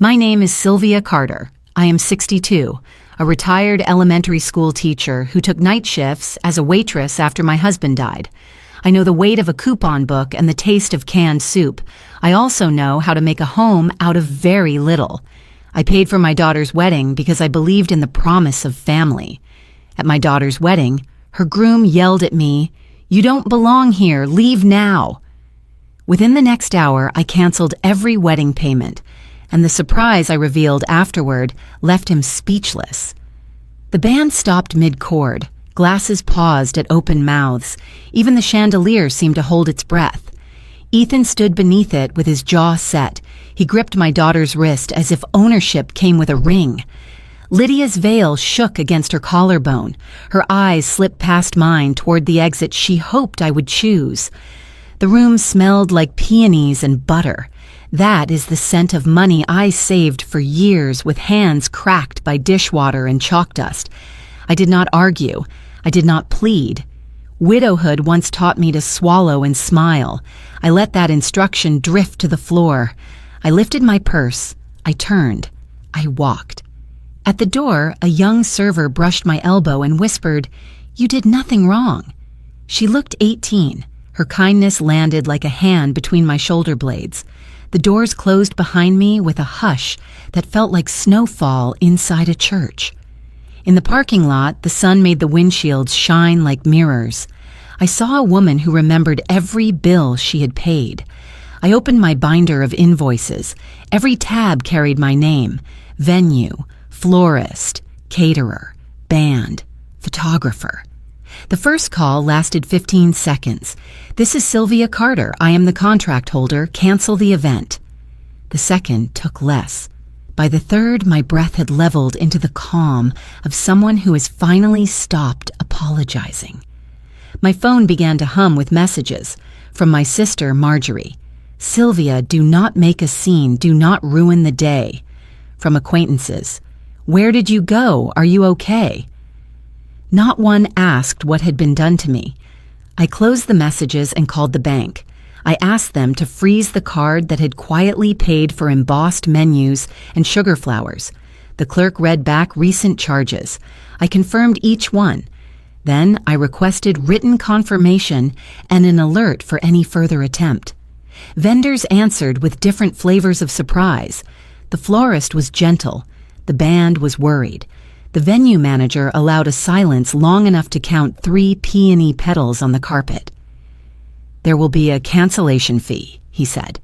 My name is Sylvia Carter. I am 62, a retired elementary school teacher who took night shifts as a waitress after my husband died. I know the weight of a coupon book and the taste of canned soup. I also know how to make a home out of very little. I paid for my daughter's wedding because I believed in the promise of family. At my daughter's wedding, her groom yelled at me, "You don't belong here, leave now." Within the next hour, I canceled every wedding payment, and the surprise I revealed afterward left him speechless. The band stopped mid-chord. Glasses paused at open mouths. Even the chandelier seemed to hold its breath. Ethan stood beneath it with his jaw set. He gripped my daughter's wrist as if ownership came with a ring. Lydia's veil shook against her collarbone. Her eyes slipped past mine toward the exit she hoped I would choose. The room smelled like peonies and butter. That is the scent of money I saved for years with hands cracked by dishwater and chalk dust. I did not argue. I did not plead. Widowhood once taught me to swallow and smile. I let that instruction drift to the floor. I lifted my purse. I turned. I walked. At the door, a young server brushed my elbow and whispered, "You did nothing wrong." She looked 18. Her kindness landed like a hand between my shoulder blades. The doors closed behind me with a hush that felt like snowfall inside a church. In the parking lot, the sun made the windshields shine like mirrors. I saw a woman who remembered every bill she had paid. I opened my binder of invoices. Every tab carried my name: venue, florist, caterer, band, photographer. The first call lasted 15 seconds. "This is Sylvia Carter. I am the contract holder. Cancel the event." The second took less. By the third, my breath had leveled into the calm of someone who has finally stopped apologizing. My phone began to hum with messages from my sister, Marjorie. "Sylvia, do not make a scene. Do not ruin the day." From acquaintances. "Where did you go? Are you okay?" Not one asked what had been done to me. I closed the messages and called the bank. I asked them to freeze the card that had quietly paid for embossed menus and sugar flowers. The clerk read back recent charges. I confirmed each one. Then I requested written confirmation and an alert for any further attempt. Vendors answered with different flavors of surprise. The florist was gentle. The band was worried. The venue manager allowed a silence long enough to count 3 peony petals on the carpet. "There will be a cancellation fee," he said.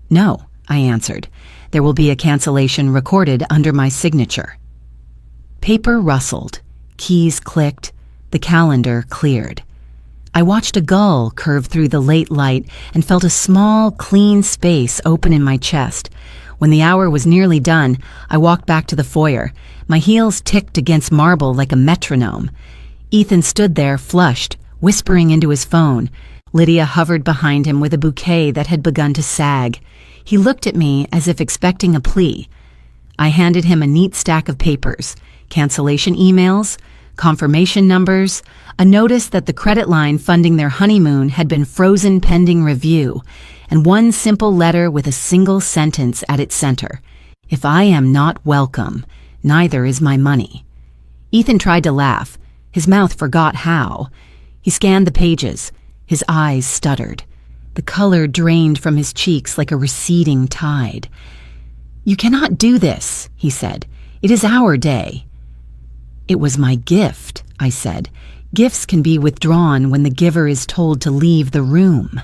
"No," I answered. "There will be a cancellation recorded under my signature." Paper rustled. Keys clicked. The calendar cleared. I watched a gull curve through the late light and felt a small, clean space open in my chest. When the hour was nearly done, I walked back to the foyer. My heels ticked against marble like a metronome. Ethan stood there, flushed, whispering into his phone. Lydia hovered behind him with a bouquet that had begun to sag. He looked at me as if expecting a plea. I handed him a neat stack of papers, cancellation emails, confirmation numbers, a notice that the credit line funding their honeymoon had been frozen pending review, and one simple letter with a single sentence at its center: "If I am not welcome, neither is my money." Ethan tried to laugh. His mouth forgot how. He scanned the pages. His eyes stuttered. The color drained from his cheeks like a receding tide. "You cannot do this," he said. "It is our day." "It was my gift," I said. "Gifts can be withdrawn when the giver is told to leave the room."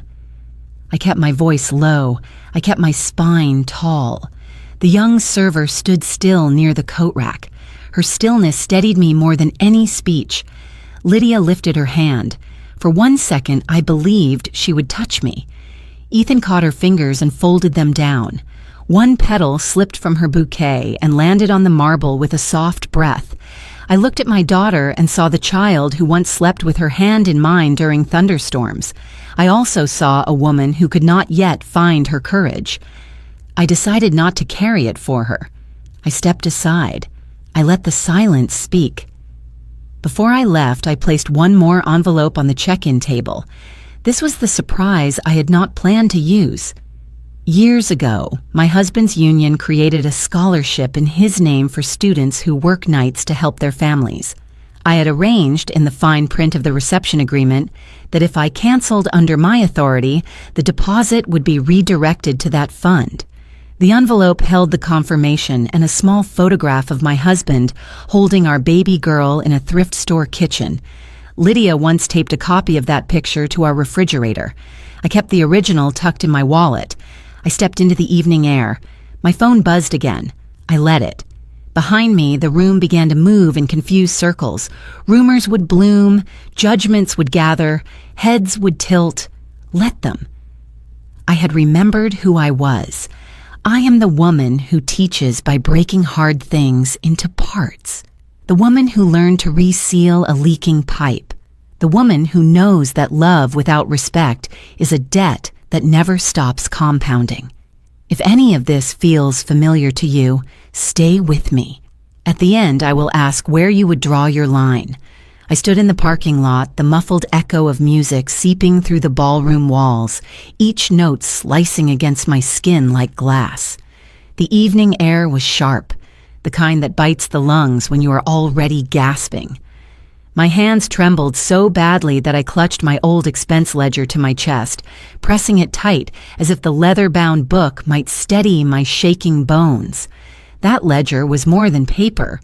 I kept my voice low. I kept my spine tall. The young server stood still near the coat rack. Her stillness steadied me more than any speech. Lydia lifted her hand. For 1 second, I believed she would touch me. Ethan caught her fingers and folded them down. One petal slipped from her bouquet and landed on the marble with a soft breath. I looked at my daughter and saw the child who once slept with her hand in mine during thunderstorms. I also saw a woman who could not yet find her courage. I decided not to carry it for her. I stepped aside. I let the silence speak. Before I left, I placed one more envelope on the check-in table. This was the surprise I had not planned to use. Years ago, my husband's union created a scholarship in his name for students who work nights to help their families. I had arranged in the fine print of the reception agreement that if I canceled under my authority, the deposit would be redirected to that fund. The envelope held the confirmation and a small photograph of my husband holding our baby girl in a thrift store kitchen. Lydia once taped a copy of that picture to our refrigerator. I kept the original tucked in my wallet. I stepped into the evening air. My phone buzzed again. I let it. Behind me, the room began to move in confused circles. Rumors would bloom, judgments would gather, heads would tilt. Let them. I had remembered who I was. I am the woman who teaches by breaking hard things into parts. The woman who learned to reseal a leaking pipe. The woman who knows that love without respect is a debt that never stops compounding. If any of this feels familiar to you, stay with me. At the end, I will ask where you would draw your line. I stood in the parking lot, the muffled echo of music seeping through the ballroom walls, each note slicing against my skin like glass. The evening air was sharp, the kind that bites the lungs when you are already gasping. My hands trembled so badly that I clutched my old expense ledger to my chest, pressing it tight as if the leather-bound book might steady my shaking bones. That ledger was more than paper.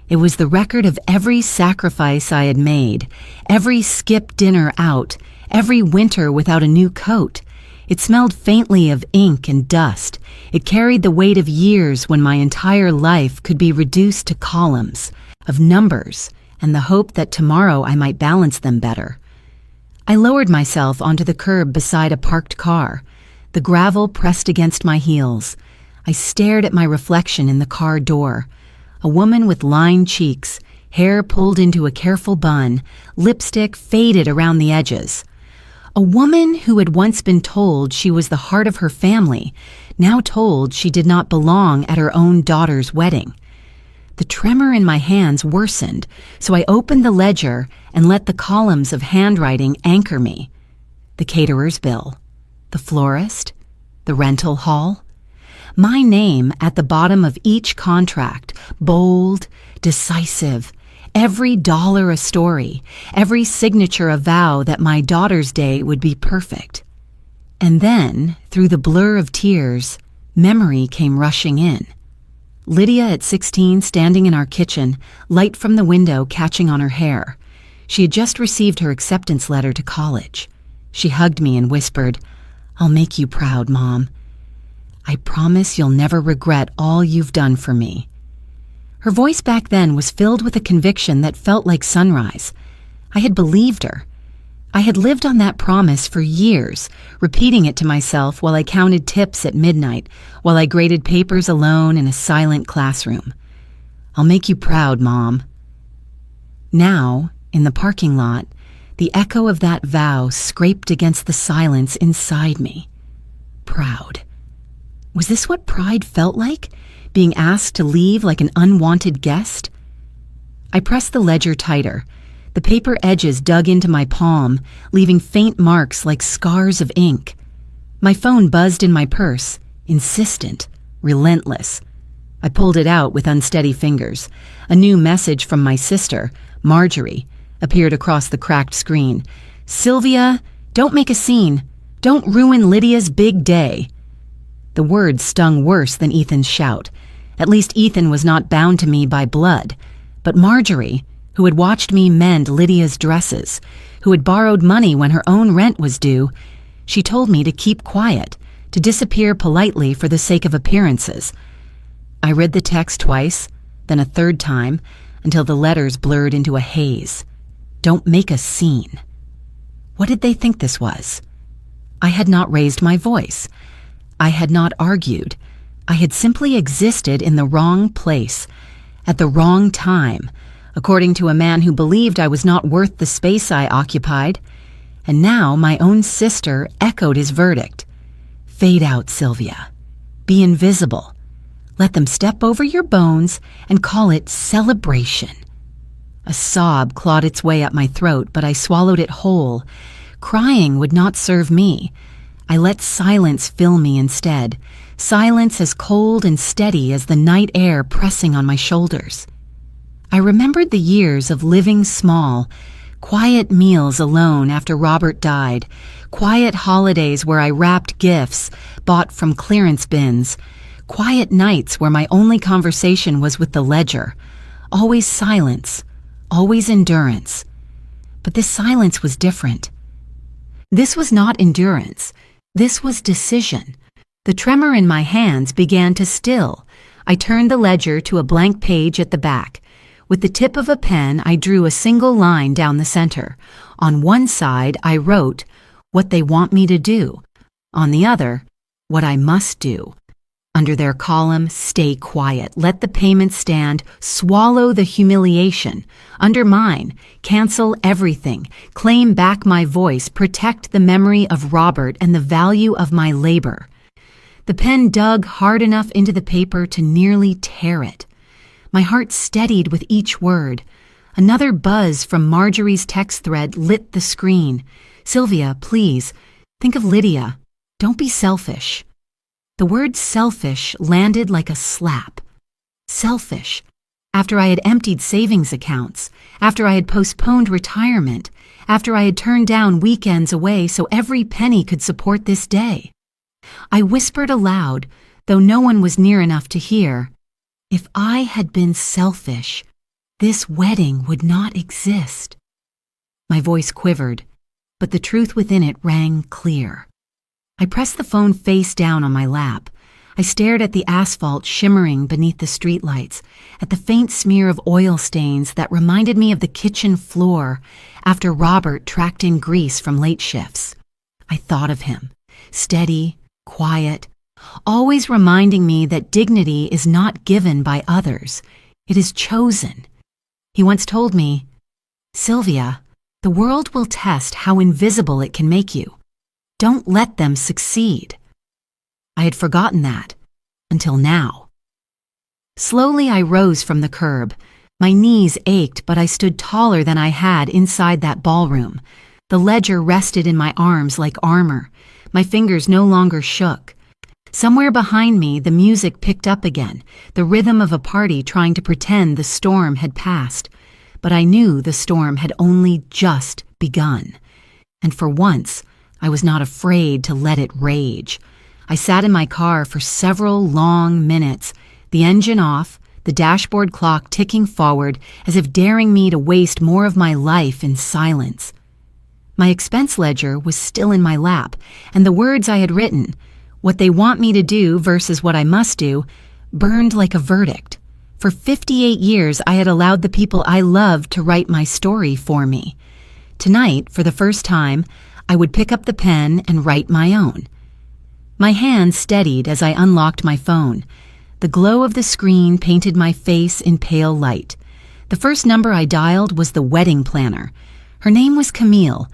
It was the record of every sacrifice I had made, every skip dinner out, every winter without a new coat. It smelled faintly of ink and dust. It carried the weight of years when my entire life could be reduced to columns, of numbers, and the hope that tomorrow I might balance them better. I lowered myself onto the curb beside a parked car. The gravel pressed against my heels. I stared at my reflection in the car door. A woman with lined cheeks, hair pulled into a careful bun, lipstick faded around the edges. A woman who had once been told she was the heart of her family, now told she did not belong at her own daughter's wedding. The tremor in my hands worsened, so I opened the ledger and let the columns of handwriting anchor me. The caterer's bill, the florist, the rental hall. My name at the bottom of each contract, bold, decisive, every dollar a story, every signature a vow that my daughter's day would be perfect. And then, through the blur of tears, memory came rushing in. Lydia at 16 standing in our kitchen, light from the window catching on her hair. She had just received her acceptance letter to college. She hugged me and whispered, "I'll make you proud, Mom. I promise you'll never regret all you've done for me." Her voice back then was filled with a conviction that felt like sunrise. I had believed her. I had lived on that promise for years, repeating it to myself while I counted tips at midnight, while I graded papers alone in a silent classroom. "I'll make you proud, Mom." Now, in the parking lot, the echo of that vow scraped against the silence inside me. Proud. Was this what pride felt like? Being asked to leave like an unwanted guest? I pressed the ledger tighter. The paper edges dug into my palm, leaving faint marks like scars of ink. My phone buzzed in my purse, insistent, relentless. I pulled it out with unsteady fingers. A new message from my sister, Marjorie, appeared across the cracked screen. "Sylvia, don't make a scene. Don't ruin Lydia's big day." The words stung worse than Ethan's shout. At least Ethan was not bound to me by blood. But Marjorie, who had watched me mend Lydia's dresses, who had borrowed money when her own rent was due, she told me to keep quiet, to disappear politely for the sake of appearances. I read the text twice, then a third time, until the letters blurred into a haze. Don't make a scene. What did they think this was? I had not raised my voice. I had not argued. I had simply existed in the wrong place, at the wrong time, according to a man who believed I was not worth the space I occupied. And now my own sister echoed his verdict. Fade out, Sylvia. Be invisible. Let them step over your bones and call it celebration. A sob clawed its way up my throat, but I swallowed it whole. Crying would not serve me. I let silence fill me instead, silence as cold and steady as the night air pressing on my shoulders. I remembered the years of living small, quiet meals alone after Robert died, quiet holidays where I wrapped gifts bought from clearance bins, quiet nights where my only conversation was with the ledger, always silence, always endurance. But this silence was different. This was not endurance. This was decision. The tremor in my hands began to still. I turned the ledger to a blank page at the back. With the tip of a pen, I drew a single line down the center. On one side, I wrote, "What they want me to do." On the other, "What I must do." Under their column, "Stay quiet, let the payment stand, swallow the humiliation." Under mine, "Cancel everything, claim back my voice, protect the memory of Robert and the value of my labor." The pen dug hard enough into the paper to nearly tear it. My heart steadied with each word. Another buzz from Marjorie's text thread lit the screen. "Sylvia, please, think of Lydia. Don't be selfish." The word selfish landed like a slap. Selfish. After I had emptied savings accounts, after I had postponed retirement, after I had turned down weekends away so every penny could support this day. I whispered aloud, though no one was near enough to hear, "If I had been selfish, this wedding would not exist." My voice quivered, but the truth within it rang clear. I pressed the phone face down on my lap. I stared at the asphalt shimmering beneath the streetlights, at the faint smear of oil stains that reminded me of the kitchen floor after Robert tracked in grease from late shifts. I thought of him, steady, quiet, always reminding me that dignity is not given by others, it is chosen. He once told me, "Sylvia, the world will test how invisible it can make you. Don't let them succeed." I had forgotten that, until now. Slowly I rose from the curb. My knees ached, but I stood taller than I had inside that ballroom. The ledger rested in my arms like armor. My fingers no longer shook. Somewhere behind me, the music picked up again, the rhythm of a party trying to pretend the storm had passed. But I knew the storm had only just begun. And for once, I was not afraid to let it rage. I sat in my car for several long minutes, the engine off, the dashboard clock ticking forward as if daring me to waste more of my life in silence. My expense ledger was still in my lap, and the words I had written, "What they want me to do versus what I must do," burned like a verdict. For 58 years, I had allowed the people I loved to write my story for me. Tonight, for the first time, I would pick up the pen and write my own. My hand steadied as I unlocked my phone. The glow of the screen painted my face in pale light. The first number I dialed was the wedding planner. Her name was Camille,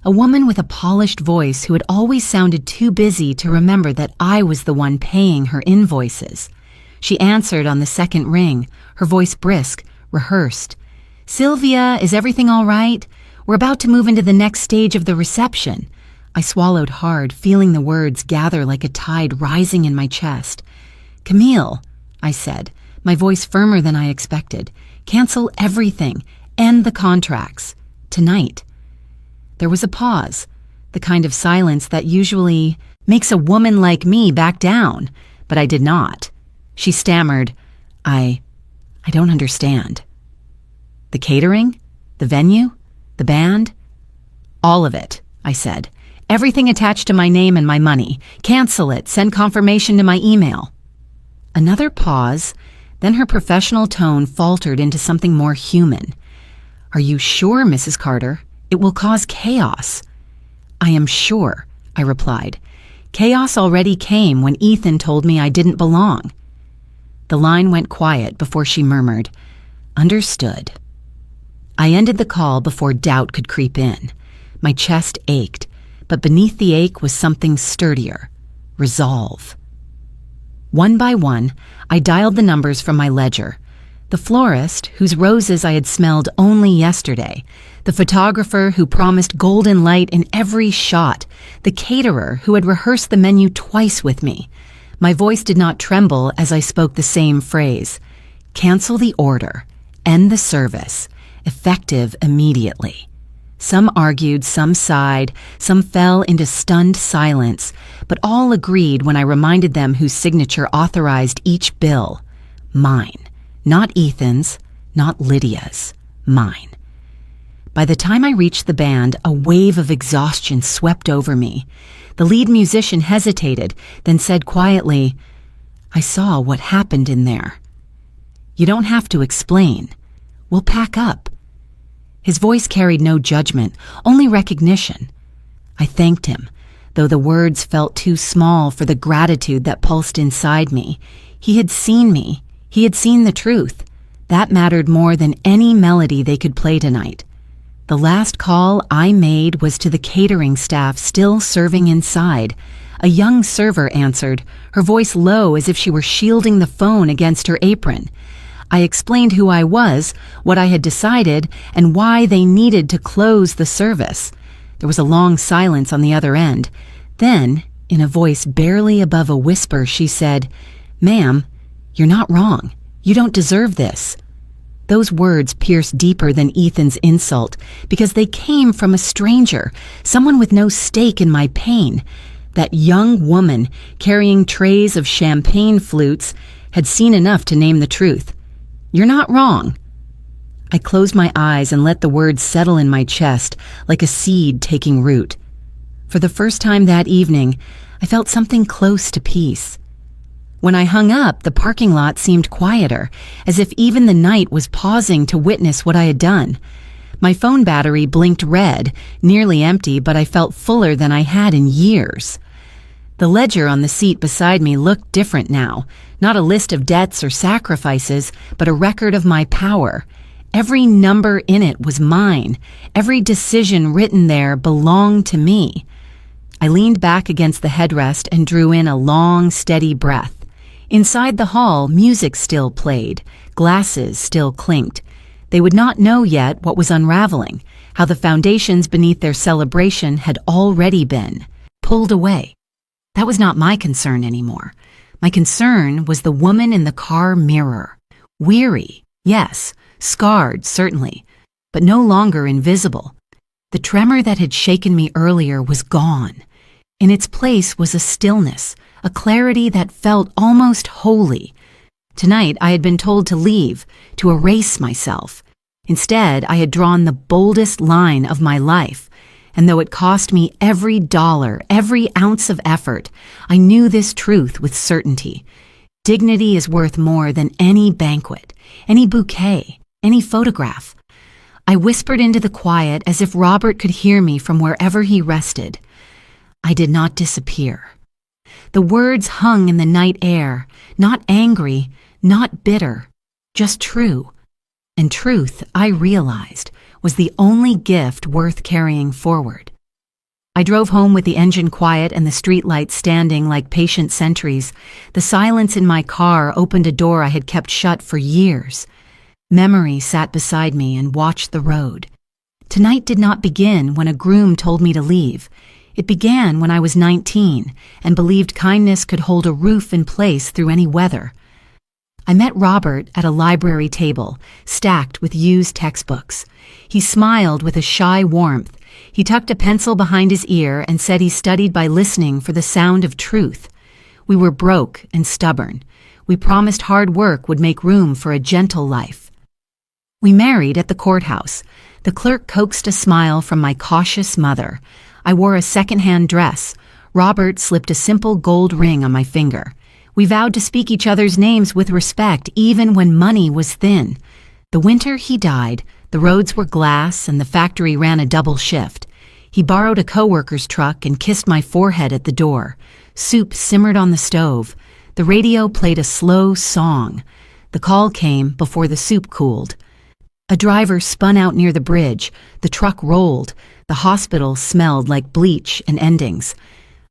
a woman with a polished voice who had always sounded too busy to remember that I was the one paying her invoices. She answered on the second ring, her voice brisk, rehearsed. "Sylvia, is everything all right? We're about to move into the next stage of the reception." I swallowed hard, feeling the words gather like a tide rising in my chest. "Camille," I said, my voice firmer than I expected, "cancel everything. End the contracts. Tonight." There was a pause, the kind of silence that usually makes a woman like me back down, but I did not. She stammered, I don't understand." "The catering? The venue? The band?" "All of it," I said. "Everything attached to my name and my money. Cancel it. Send confirmation to my email." Another pause, then her professional tone faltered into something more human. "Are you sure, Mrs. Carter? It will cause chaos." "I am sure," I replied. "Chaos already came when Ethan told me I didn't belong." The line went quiet before she murmured, "Understood." I ended the call before doubt could creep in. My chest ached, but beneath the ache was something sturdier, resolve. One by one, I dialed the numbers from my ledger. The florist, whose roses I had smelled only yesterday, the photographer who promised golden light in every shot, the caterer who had rehearsed the menu twice with me. My voice did not tremble as I spoke the same phrase. Cancel the order. End the service. Effective immediately. Some argued, some sighed, some fell into stunned silence, but all agreed when I reminded them whose signature authorized each bill. Mine. Not Ethan's, not Lydia's. Mine. By the time I reached the band, a wave of exhaustion swept over me. The lead musician hesitated, then said quietly, "I saw what happened in there. You don't have to explain. We'll pack up." His voice carried no judgment, only recognition. I thanked him, though the words felt too small for the gratitude that pulsed inside me. He had seen me. He had seen the truth. That mattered more than any melody they could play tonight. The last call I made was to the catering staff still serving inside. A young server answered, her voice low as if she were shielding the phone against her apron. I explained who I was, what I had decided, and why they needed to close the service. There was a long silence on the other end. Then, in a voice barely above a whisper, she said, "Ma'am, you're not wrong. You don't deserve this." Those words pierced deeper than Ethan's insult because they came from a stranger, someone with no stake in my pain. That young woman, carrying trays of champagne flutes, had seen enough to name the truth. "You're not wrong." I closed my eyes and let the words settle in my chest like a seed taking root. For the first time that evening, I felt something close to peace. When I hung up, the parking lot seemed quieter, as if even the night was pausing to witness what I had done. My phone battery blinked red, nearly empty, but I felt fuller than I had in years. The ledger on the seat beside me looked different now, not a list of debts or sacrifices, but a record of my power. Every number in it was mine. Every decision written there belonged to me. I leaned back against the headrest and drew in a long, steady breath. Inside the hall, music still played, glasses still clinked. They would not know yet what was unraveling, how the foundations beneath their celebration had already been pulled away. That was not my concern anymore. My concern was the woman in the car mirror. Weary, yes, scarred, certainly, but no longer invisible. The tremor that had shaken me earlier was gone. In its place was a stillness, a clarity that felt almost holy. Tonight I had been told to leave, to erase myself. Instead, I had drawn the boldest line of my life, and though it cost me every dollar, every ounce of effort, I knew this truth with certainty. Dignity is worth more than any banquet, any bouquet, any photograph. I whispered into the quiet as if Robert could hear me from wherever he rested. I did not disappear. The words hung in the night air, not angry, not bitter, just true. And truth, I realized, was the only gift worth carrying forward. I drove home with the engine quiet and the streetlights standing like patient sentries. The silence in my car opened a door I had kept shut for years. Memory sat beside me and watched the road. Tonight did not begin when a groom told me to leave. It began when I was 19 and believed kindness could hold a roof in place through any weather. I met Robert at a library table, stacked with used textbooks. He smiled with a shy warmth. He tucked a pencil behind his ear and said he studied by listening for the sound of truth. We were broke and stubborn. We promised hard work would make room for a gentle life. We married at the courthouse. The clerk coaxed a smile from my cautious mother. I wore a second-hand dress. Robert slipped a simple gold ring on my finger. We vowed to speak each other's names with respect, even when money was thin. The winter he died, the roads were glass and the factory ran a double shift. He borrowed a coworker's truck and kissed my forehead at the door. Soup simmered on the stove. The radio played a slow song. The call came before the soup cooled. A driver spun out near the bridge. The truck rolled. The hospital smelled like bleach and endings.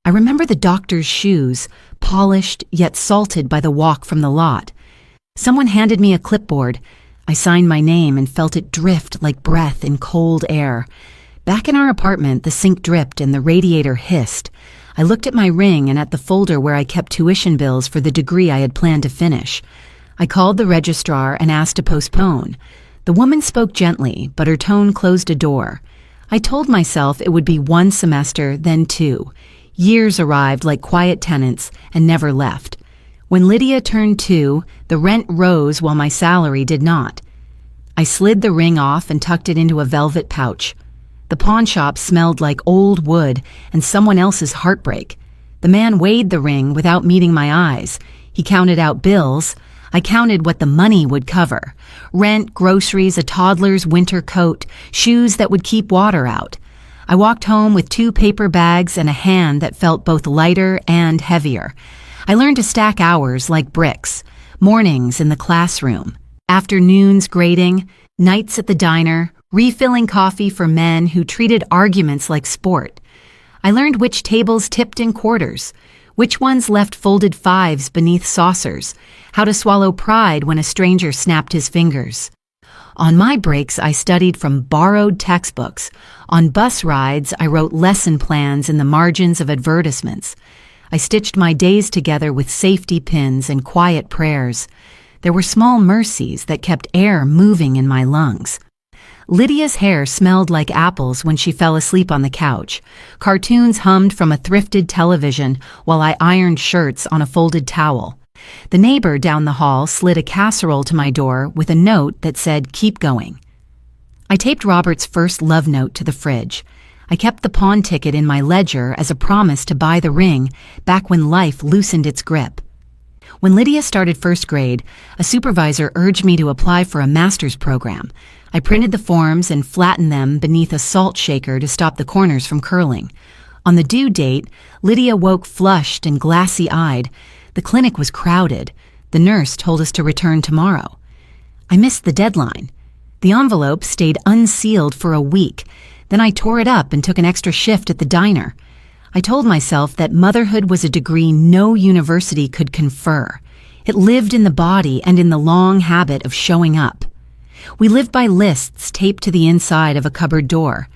I remember the doctor's shoes, polished yet salted by the walk from the lot. Someone handed me a clipboard. I signed my name and felt it drift like breath in cold air. Back in our apartment, the sink dripped and the radiator hissed. I looked at my ring and at the folder where I kept tuition bills for the degree I had planned to finish. I called the registrar and asked to postpone. The woman spoke gently, but her tone closed a door. I told myself it would be 1 semester, then 2. Years arrived like quiet tenants and never left. When Lydia turned 2, the rent rose while my salary did not. I slid the ring off and tucked it into a velvet pouch. The pawn shop smelled like old wood and someone else's heartbreak. The man weighed the ring without meeting my eyes. He counted out bills. I counted what the money would cover. Rent, groceries, a toddler's winter coat, shoes that would keep water out. I walked home with 2 paper bags and a hand that felt both lighter and heavier. I learned to stack hours like bricks. Mornings in the classroom, afternoons grading, nights at the diner, refilling coffee for men who treated arguments like sport. I learned which tables tipped in quarters, which ones left folded 5s beneath saucers, how to swallow pride when a stranger snapped his fingers. On my breaks, I studied from borrowed textbooks. On bus rides, I wrote lesson plans in the margins of advertisements. I stitched my days together with safety pins and quiet prayers. There were small mercies that kept air moving in my lungs. Lydia's hair smelled like apples when she fell asleep on the couch. Cartoons hummed from a thrifted television while I ironed shirts on a folded towel. The neighbor down the hall slid a casserole to my door with a note that said, "Keep going." I taped Robert's first love note to the fridge. I kept the pawn ticket in my ledger as a promise to buy the ring back when life loosened its grip. When Lydia started first grade, a supervisor urged me to apply for a master's program. I printed the forms and flattened them beneath a salt shaker to stop the corners from curling. On the due date, Lydia woke flushed and glassy-eyed. The clinic was crowded. The nurse told us to return tomorrow. I missed the deadline. The envelope stayed unsealed for a week. Then I tore it up and took an extra shift at the diner. I told myself that motherhood was a degree no university could confer. It lived in the body and in the long habit of showing up. We lived by lists taped to the inside of a cupboard door.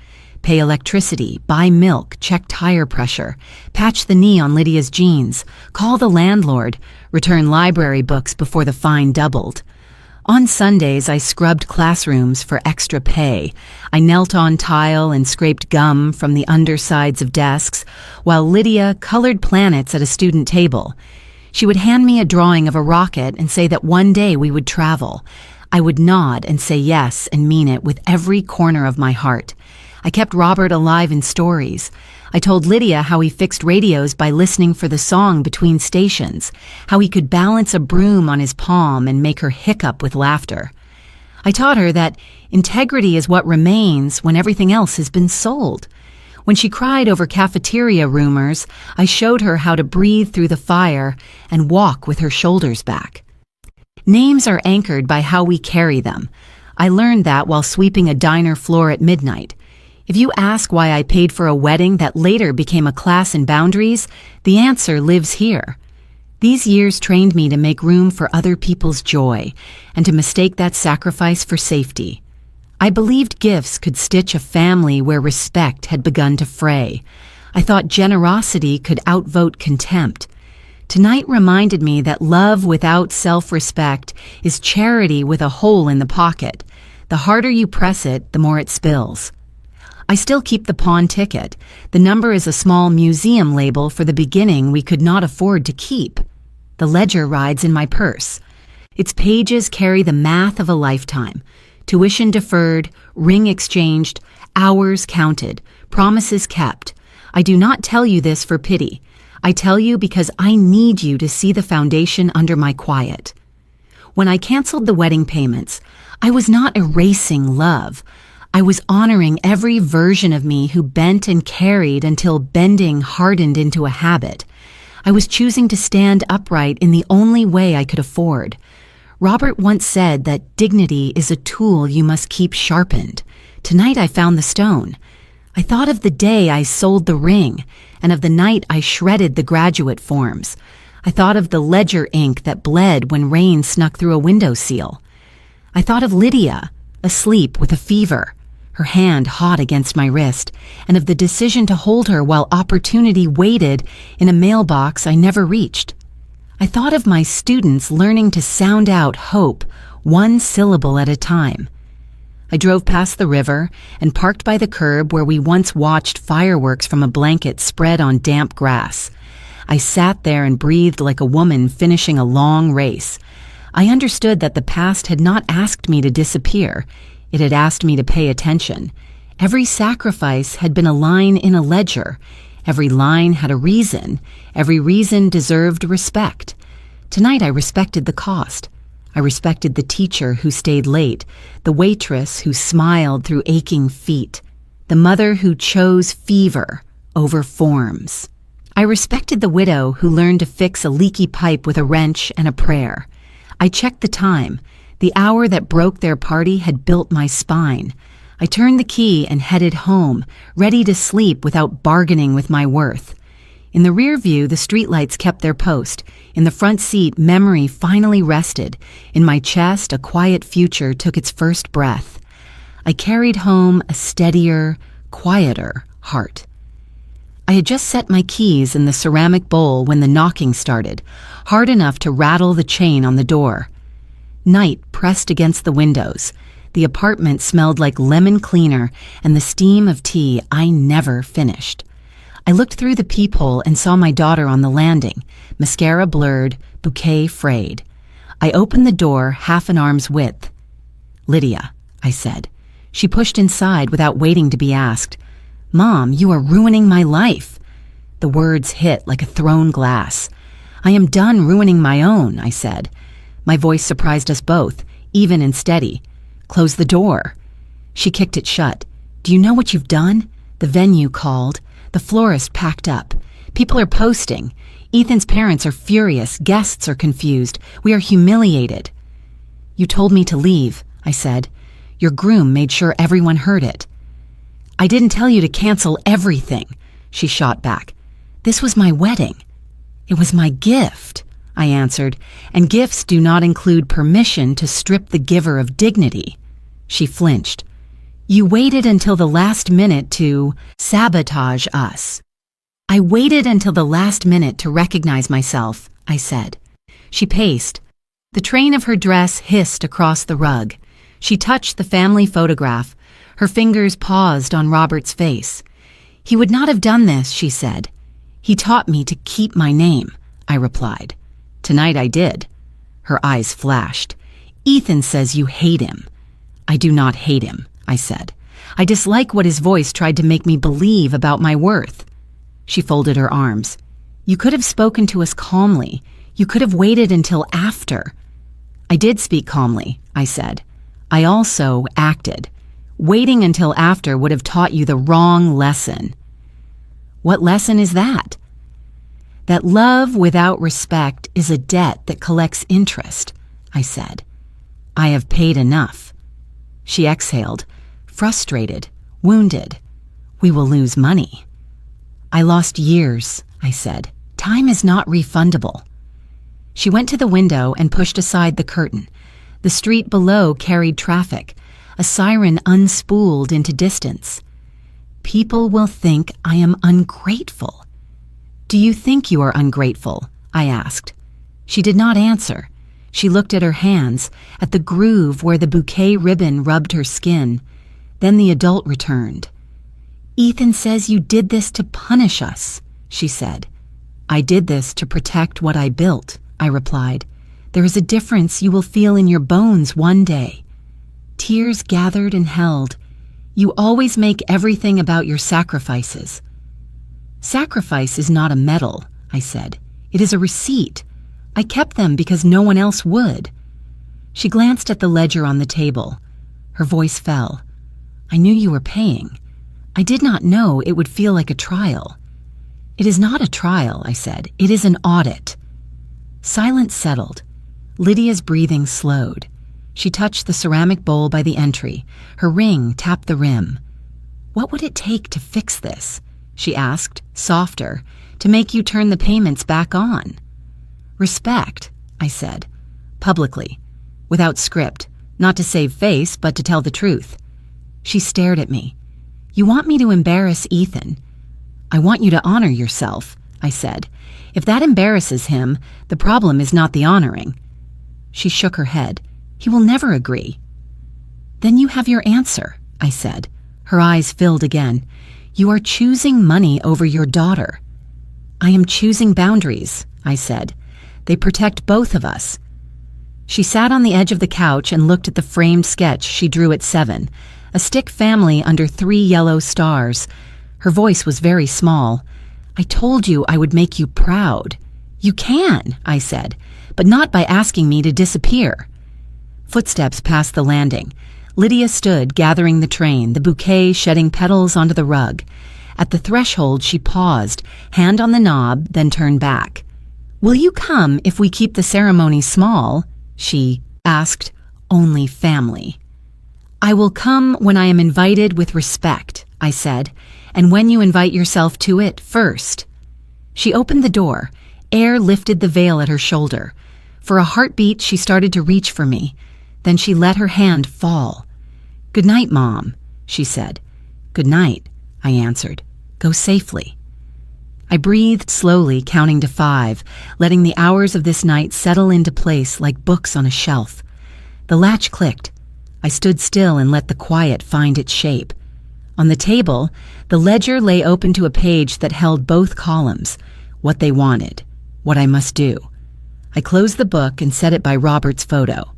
Pay electricity, buy milk, check tire pressure, patch the knee on Lydia's jeans, call the landlord, return library books before the fine doubled. On Sundays, I scrubbed classrooms for extra pay. I knelt on tile and scraped gum from the undersides of desks, while Lydia colored planets at a student table. She would hand me a drawing of a rocket and say that one day we would travel. I would nod and say yes and mean it with every corner of my heart. I kept Robert alive in stories. I told Lydia how he fixed radios by listening for the song between stations, how he could balance a broom on his palm and make her hiccup with laughter. I taught her that integrity is what remains when everything else has been sold. When she cried over cafeteria rumors, I showed her how to breathe through the fire and walk with her shoulders back. Names are anchored by how we carry them. I learned that while sweeping a diner floor at midnight. If you ask why I paid for a wedding that later became a class in boundaries, the answer lives here. These years trained me to make room for other people's joy and to mistake that sacrifice for safety. I believed gifts could stitch a family where respect had begun to fray. I thought generosity could outvote contempt. Tonight reminded me that love without self-respect is charity with a hole in the pocket. The harder you press it, the more it spills. I still keep the pawn ticket. The number is a small museum label for the beginning we could not afford to keep. The ledger rides in my purse. Its pages carry the math of a lifetime. Tuition deferred, ring exchanged, hours counted, promises kept. I do not tell you this for pity. I tell you because I need you to see the foundation under my quiet. When I canceled the wedding payments, I was not erasing love. I was honoring every version of me who bent and carried until bending hardened into a habit. I was choosing to stand upright in the only way I could afford. Robert once said that dignity is a tool you must keep sharpened. Tonight I found the stone. I thought of the day I sold the ring and of the night I shredded the graduate forms. I thought of the ledger ink that bled when rain snuck through a windowsill. I thought of Lydia, asleep with a fever, her hand hot against my wrist, and of the decision to hold her while opportunity waited in a mailbox I never reached. I thought of my students learning to sound out hope, one syllable at a time. I drove past the river and parked by the curb where we once watched fireworks from a blanket spread on damp grass. I sat there and breathed like a woman finishing a long race. I understood that the past had not asked me to disappear. It had asked me to pay attention. Every sacrifice had been a line in a ledger. Every line had a reason. Every reason deserved respect. Tonight I respected the cost. I respected the teacher who stayed late, the waitress who smiled through aching feet, the mother who chose fever over forms. I respected the widow who learned to fix a leaky pipe with a wrench and a prayer. I checked the time. The hour that broke their party had built my spine. I turned the key and headed home, ready to sleep without bargaining with my worth. In the rear view, the streetlights kept their post. In the front seat, memory finally rested. In my chest, a quiet future took its first breath. I carried home a steadier, quieter heart. I had just set my keys in the ceramic bowl when the knocking started, hard enough to rattle the chain on the door. Night pressed against the windows. The apartment smelled like lemon cleaner and the steam of tea I never finished. I looked through the peephole and saw my daughter on the landing, mascara blurred, bouquet frayed. I opened the door half an arm's width. "Lydia," I said. She pushed inside without waiting to be asked. "Mom, you are ruining my life." The words hit like a thrown glass. "I am done ruining my own," I said. My voice surprised us both, even and steady. "Close the door." She kicked it shut. "Do you know what you've done?" The venue called. The florist packed up. People are posting. Ethan's parents are furious. Guests are confused. We are humiliated. "You told me to leave," I said. "Your groom made sure everyone heard it." "I didn't tell you to cancel everything," she shot back. "This was my wedding." "It was my gift," I answered, "and gifts do not include permission to strip the giver of dignity." She flinched. "You waited until the last minute to sabotage us." "I waited until the last minute to recognize myself," I said. She paced. The train of her dress hissed across the rug. She touched the family photograph. Her fingers paused on Robert's face. "He would not have done this," she said. "He taught me to keep my name," I replied. "Tonight I did." Her eyes flashed. "Ethan says you hate him." "I do not hate him," I said. "I dislike what his voice tried to make me believe about my worth." She folded her arms. "You could have spoken to us calmly. You could have waited until after." "I did speak calmly," I said. "I also acted. Waiting until after would have taught you the wrong lesson." "What lesson is that?" "That love without respect is a debt that collects interest," I said. "I have paid enough." She exhaled, frustrated, wounded. "We will lose money." "I lost years," I said. "Time is not refundable." She went to the window and pushed aside the curtain. The street below carried traffic. A siren unspooled into distance. "People will think I am ungrateful." "Do you think you are ungrateful?" I asked. She did not answer. She looked at her hands, at the groove where the bouquet ribbon rubbed her skin. Then the adult returned. "Ethan says you did this to punish us," she said. "I did this to protect what I built," I replied. "There is a difference you will feel in your bones one day." Tears gathered and held. "You always make everything about your sacrifices." "Sacrifice is not a medal," I said. "It is a receipt. I kept them because no one else would." She glanced at the ledger on the table. Her voice fell. "I knew you were paying. I did not know it would feel like a trial." "It is not a trial," I said. "It is an audit." Silence settled. Lydia's breathing slowed. She touched the ceramic bowl by the entry. Her ring tapped the rim. "What would it take to fix this?" she asked, softer, "to make you turn the payments back on?" Respect, I said, publicly, without script, not to save face, but to tell the truth. She stared at me. You want me to embarrass Ethan? I want you to honor yourself, I said. If that embarrasses him, the problem is not the honoring. She shook her head. He will never agree. Then you have your answer, I said. Her eyes filled again. You are choosing money over your daughter. I am choosing boundaries, I said. They protect both of us. She sat on the edge of the couch and looked at the framed sketch she drew at 7, a stick family under 3 yellow stars. Her voice was very small. I told you I would make you proud. You can, I said, but not by asking me to disappear. Footsteps passed the landing. Lydia stood, gathering the train, the bouquet shedding petals onto the rug. At the threshold, she paused, hand on the knob, then turned back. Will you come if we keep the ceremony small? She asked. Only family. I will come when I am invited with respect, I said, and when you invite yourself to it first. She opened the door. Air lifted the veil at her shoulder. For a heartbeat, she started to reach for me. Then she let her hand fall. Good night, Mom, she said. Good night, I answered. Go safely. I breathed slowly, counting to 5, letting the hours of this night settle into place like books on a shelf. The latch clicked. I stood still and let the quiet find its shape. On the table, the ledger lay open to a page that held both columns, what they wanted, what I must do. I closed the book and set it by Robert's photo.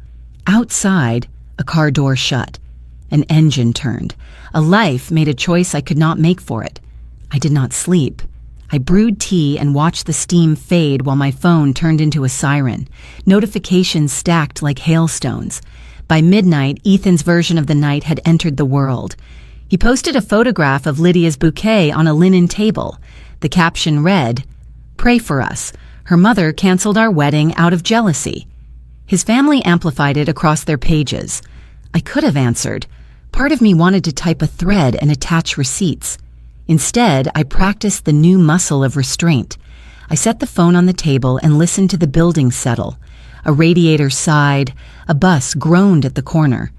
Outside, a car door shut. An engine turned. A life made a choice I could not make for it. I did not sleep. I brewed tea and watched the steam fade while my phone turned into a siren. Notifications stacked like hailstones. By midnight, Ethan's version of the night had entered the world. He posted a photograph of Lydia's bouquet on a linen table. The caption read, "Pray for us. Her mother canceled our wedding out of jealousy." His family amplified it across their pages. I could have answered. Part of me wanted to type a thread and attach receipts. Instead, I practiced the new muscle of restraint. I set the phone on the table and listened to the building settle. A radiator sighed. A bus groaned at the corner.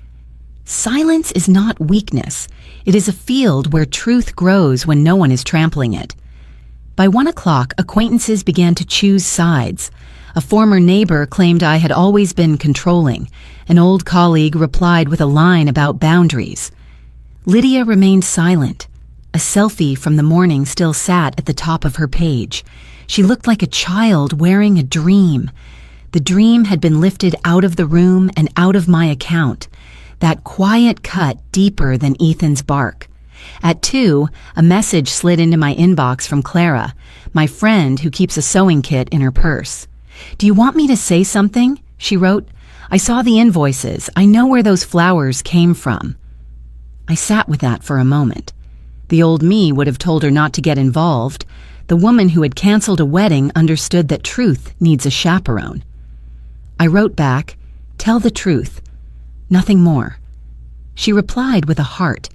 Silence is not weakness. It is a field where truth grows when no one is trampling it. By 1 o'clock, acquaintances began to choose sides. A former neighbor claimed I had always been controlling. An old colleague replied with a line about boundaries. Lydia remained silent. A selfie from the morning still sat at the top of her page. She looked like a child wearing a dream. The dream had been lifted out of the room and out of my account. That quiet cut deeper than Ethan's bark. At 2, a message slid into my inbox from Clara, my friend who keeps a sewing kit in her purse. Do you want me to say something? She wrote. I saw the invoices. I know where those flowers came from. I sat with that for a moment. The old me would have told her not to get involved. The woman who had canceled a wedding understood that truth needs a chaperone. I wrote back, tell the truth. Nothing more. She replied with a heart.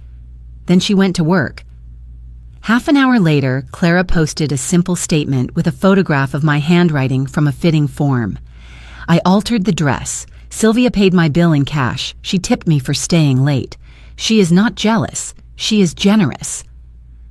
Then she went to work. Half an hour later, Clara posted a simple statement with a photograph of my handwriting from a fitting form. I altered the dress. Sylvia paid my bill in cash. She tipped me for staying late. She is not jealous. She is generous.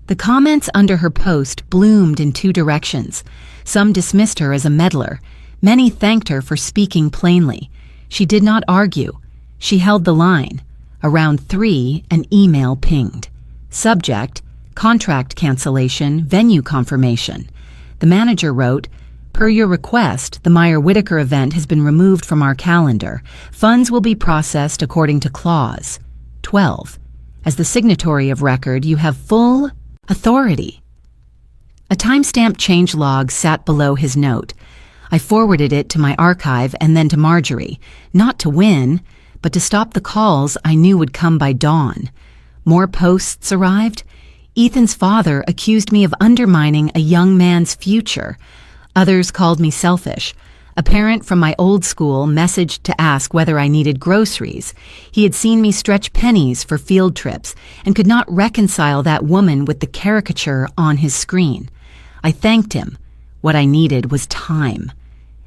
The comments under her post bloomed in 2 directions. Some dismissed her as a meddler. Many thanked her for speaking plainly. She did not argue. She held the line. Around 3, an email pinged. Subject, contract cancellation, venue confirmation. The manager wrote, per your request, the Meyer-Whittaker event has been removed from our calendar. Funds will be processed according to clause 12. As the signatory of record, you have full authority. A timestamp change log sat below his note. I forwarded it to my archive and then to Marjorie, not to win, but to stop the calls I knew would come by dawn. More posts arrived. Ethan's father accused me of undermining a young man's future. Others called me selfish. A parent from my old school messaged to ask whether I needed groceries. He had seen me stretch pennies for field trips and could not reconcile that woman with the caricature on his screen. I thanked him. What I needed was time.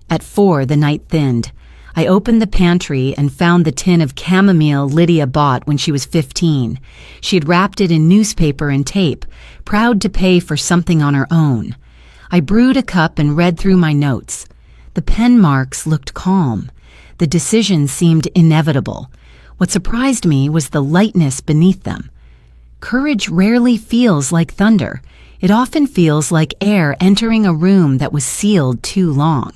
At 4, the night thinned. I opened the pantry and found the tin of chamomile Lydia bought when she was 15. She had wrapped it in newspaper and tape, proud to pay for something on her own. I brewed a cup and read through my notes. The pen marks looked calm. The decision seemed inevitable. What surprised me was the lightness beneath them. Courage rarely feels like thunder. It often feels like air entering a room that was sealed too long.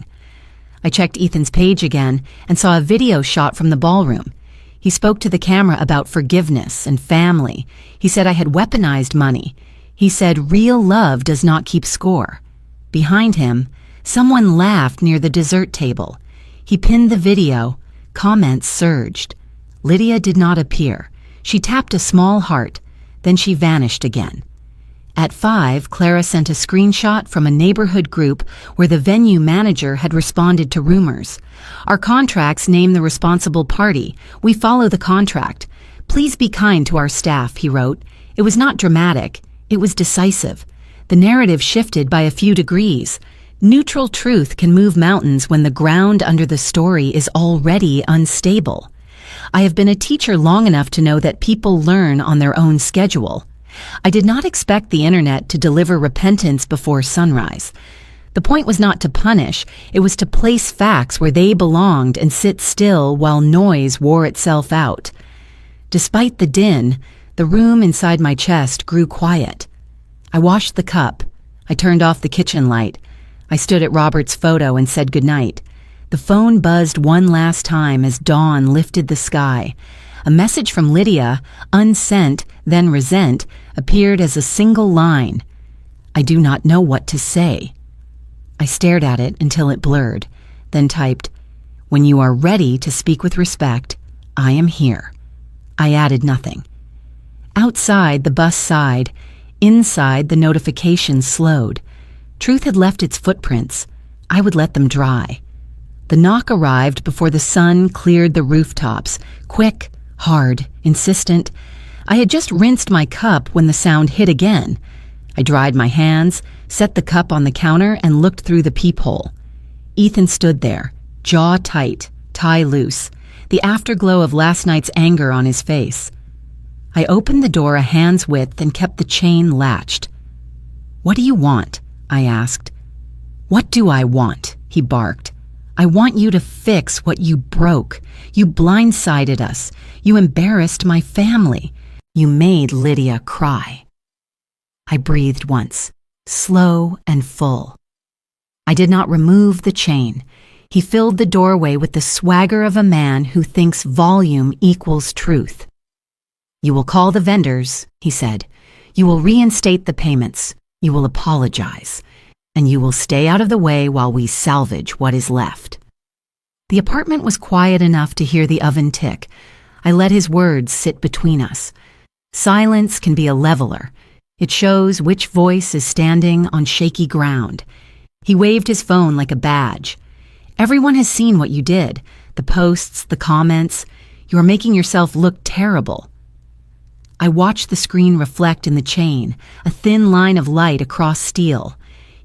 I checked Ethan's page again and saw a video shot from the ballroom. He spoke to the camera about forgiveness and family. He said I had weaponized money. He said real love does not keep score. Behind him, someone laughed near the dessert table. He pinned the video. Comments surged. Lydia did not appear. She tapped a small heart. Then she vanished again. At 5, Clara sent a screenshot from a neighborhood group where the venue manager had responded to rumors. Our contracts name the responsible party. We follow the contract. Please be kind to our staff, he wrote. It was not dramatic. It was decisive. The narrative shifted by a few degrees. Neutral truth can move mountains when the ground under the story is already unstable. I have been a teacher long enough to know that people learn on their own schedule. I did not expect the internet to deliver repentance before sunrise. The point was not to punish, it was to place facts where they belonged and sit still while noise wore itself out. Despite the din, the room inside my chest grew quiet. I washed the cup. I turned off the kitchen light. I stood at Robert's photo and said goodnight. The phone buzzed one last time as dawn lifted the sky. A message from Lydia, unsent, then resent, appeared as a single line. I do not know what to say. I stared at it until it blurred, then typed, "When you are ready to speak with respect, I am here." I added nothing. Outside, the bus sighed. Inside, the notifications slowed. Truth had left its footprints. I would let them dry. The knock arrived before the sun cleared the rooftops, quick, hard, insistent. I had just rinsed my cup when the sound hit again. I dried my hands, set the cup on the counter, and looked through the peephole. Ethan stood there, jaw tight, tie loose, the afterglow of last night's anger on his face. I opened the door a hand's width and kept the chain latched. "What do you want?" I asked. "What do I want?" he barked. "I want you to fix what you broke. You blindsided us. You embarrassed my family. You made Lydia cry." I breathed once, slow and full. I did not remove the chain. He filled the doorway with the swagger of a man who thinks volume equals truth. "You will call the vendors," he said. "You will reinstate the payments. You will apologize. And you will stay out of the way while we salvage what is left." The apartment was quiet enough to hear the oven tick. I let his words sit between us. Silence can be a leveler. It shows which voice is standing on shaky ground. He waved his phone like a badge. "Everyone has seen what you did. The posts, the comments. You are making yourself look terrible." I watched the screen reflect in the chain, a thin line of light across steel.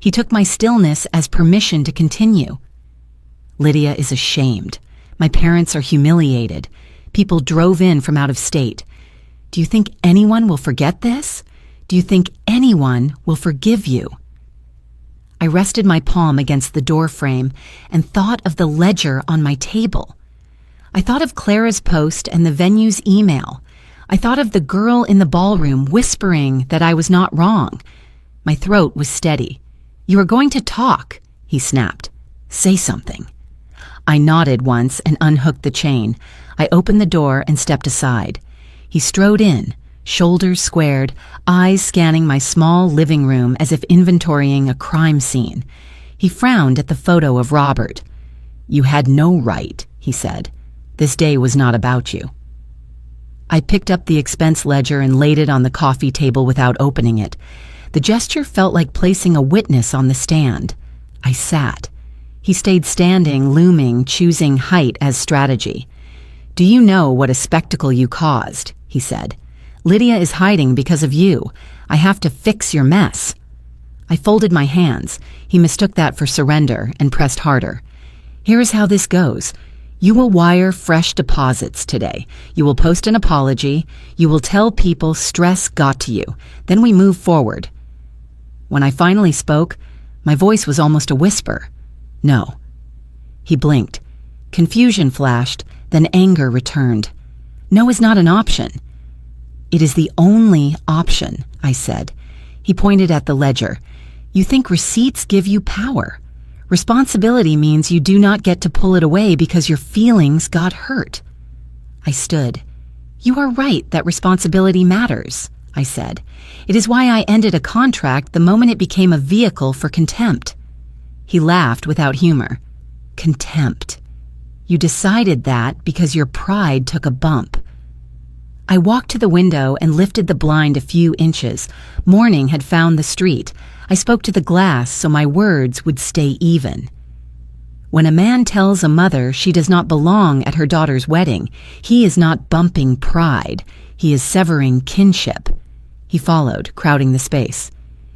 He took my stillness as permission to continue. "Lydia is ashamed. My parents are humiliated. People drove in from out of state. Do you think anyone will forget this? Do you think anyone will forgive you?" I rested my palm against the door frame and thought of the ledger on my table. I thought of Clara's post and the venue's email. I thought of the girl in the ballroom whispering that I was not wrong. My throat was steady. "You are going to talk," he snapped. "Say something." I nodded once and unhooked the chain. I opened the door and stepped aside. He strode in, shoulders squared, eyes scanning my small living room as if inventorying a crime scene. He frowned at the photo of Robert. "You had no right," he said. "This day was not about you." I picked up the expense ledger and laid it on the coffee table without opening it. The gesture felt like placing a witness on the stand. I sat. He stayed standing, looming, choosing height as strategy. "Do you know what a spectacle you caused?" he said. "Lydia is hiding because of you. I have to fix your mess." I folded my hands. He mistook that for surrender and pressed harder. Here's how this goes. You will wire fresh deposits today. You will post an apology. You will tell people stress got to you. Then we move forward. When I finally spoke, my voice was almost a whisper. No. He blinked. Confusion flashed, then anger returned. No is not an option. It is the only option, I said. He pointed at the ledger. You think receipts give you power. Responsibility means you do not get to pull it away because your feelings got hurt. I stood. You are right that responsibility matters, I said. It is why I ended a contract the moment it became a vehicle for contempt. He laughed without humor. Contempt. You decided that because your pride took a bump. I walked to the window and lifted the blind a few inches. Morning had found the street. I spoke to the glass so my words would stay even. When a man tells a mother she does not belong at her daughter's wedding, he is not bumping pride. He is severing kinship. He followed, crowding the space.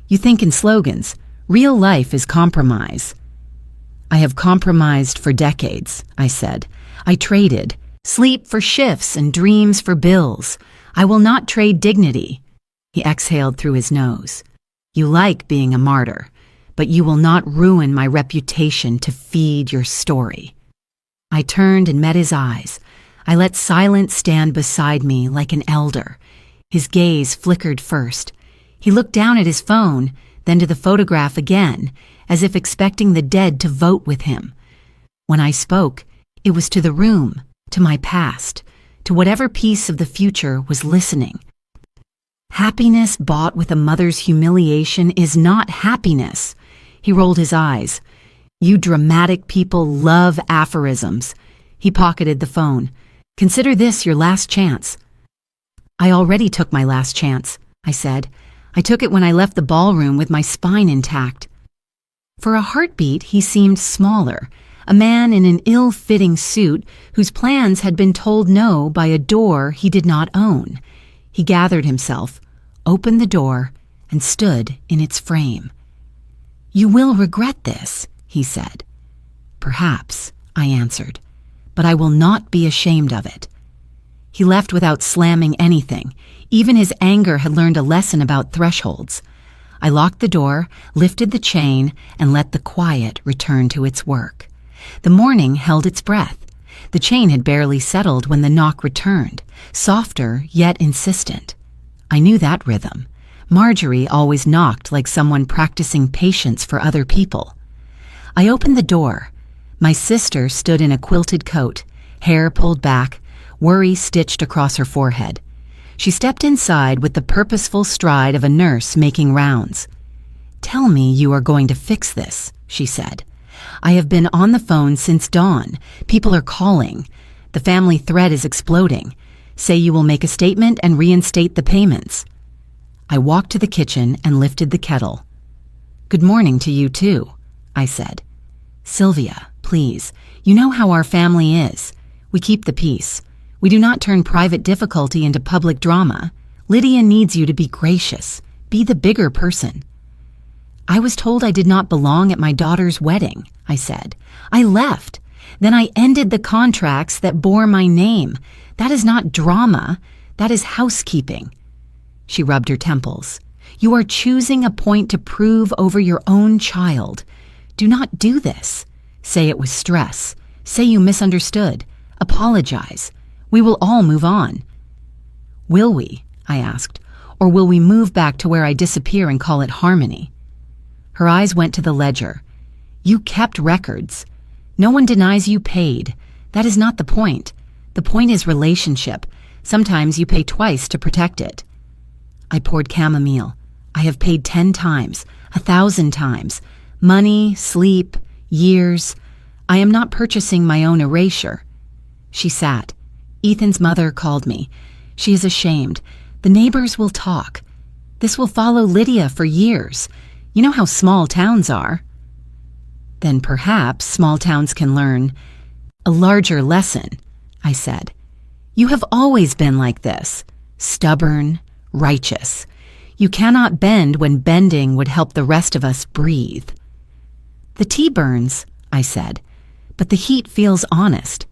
You think in slogans. Real life is compromise. I have compromised for decades, I said. I traded. Sleep for shifts and dreams for bills. I will not trade dignity. He exhaled through his nose. You like being a martyr, but you will not ruin my reputation to feed your story. I turned and met his eyes. I let silence stand beside me like an elder. His gaze flickered first. He looked down at his phone, then to the photograph again, as if expecting the dead to vote with him. When I spoke, it was to the room, to my past, to whatever piece of the future was listening. Happiness bought with a mother's humiliation is not happiness. He rolled his eyes. You dramatic people love aphorisms. He pocketed the phone. Consider this your last chance. I already took my last chance, I said. I took it when I left the ballroom with my spine intact. For a heartbeat, he seemed smaller, a man in an ill-fitting suit whose plans had been told no by a door he did not own. He gathered himself, opened the door, and stood in its frame. You will regret this, he said. Perhaps, I answered, but I will not be ashamed of it. He left without slamming anything. Even his anger had learned a lesson about thresholds. I locked the door, lifted the chain, and let the quiet return to its work. The morning held its breath. The chain had barely settled when the knock returned, softer yet insistent. I knew that rhythm. Marjorie always knocked like someone practicing patience for other people. I opened the door. My sister stood in a quilted coat, hair pulled back, worry stitched across her forehead. She stepped inside with the purposeful stride of a nurse making rounds. Tell me you are going to fix this, she said. I have been on the phone since dawn. People are calling. The family thread is exploding. Say you will make a statement and reinstate the payments. I walked to the kitchen and lifted the kettle. Good morning to you too, I said. Sylvia, please, you know how our family is. We keep the peace. We do not turn private difficulty into public drama. Lydia needs you to be gracious. Be the bigger person. I was told I did not belong at my daughter's wedding, I said. I left. Then I ended the contracts that bore my name. That is not drama. That is housekeeping. She rubbed her temples. You are choosing a point to prove over your own child. Do not do this. Say it was stress. Say you misunderstood. Apologize. We will all move on. Will we? I asked. Or will we move back to where I disappear and call it harmony? Her eyes went to the ledger. You kept records. No one denies you paid. That is not the point. The point is relationship. Sometimes you pay twice to protect it. I poured chamomile. I have paid 10 times, 1,000 times. Money, sleep, years. I am not purchasing my own erasure. She sat. Ethan's mother called me. She is ashamed. The neighbors will talk. This will follow Lydia for years. You know how small towns are. Then perhaps small towns can learn a larger lesson, I said. You have always been like this, stubborn, righteous. You cannot bend when bending would help the rest of us breathe. The tea burns, I said, but the heat feels honest.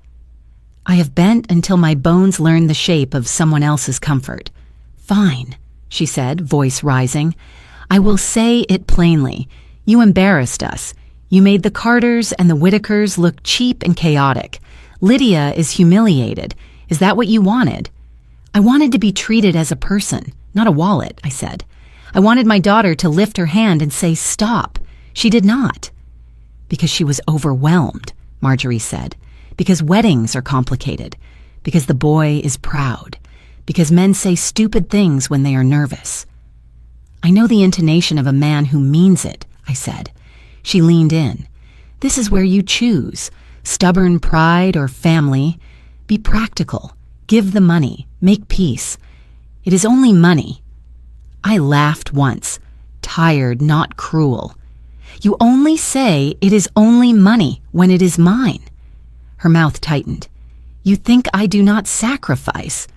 I have bent until my bones learn the shape of someone else's comfort. Fine, she said, voice rising. I will say it plainly. You embarrassed us. You made the Carters and the Whitakers look cheap and chaotic. Lydia is humiliated. Is that what you wanted? I wanted to be treated as a person, not a wallet, I said. I wanted my daughter to lift her hand and say, stop. She did not. Because she was overwhelmed, Marjorie said. Because weddings are complicated. Because the boy is proud. Because men say stupid things when they are nervous. I know the intonation of a man who means it, I said. She leaned in. This is where you choose. Stubborn pride or family. Be practical. Give the money. Make peace. It is only money. I laughed once. Tired, not cruel. You only say it is only money when it is mine. Her mouth tightened. You think I do not sacrifice.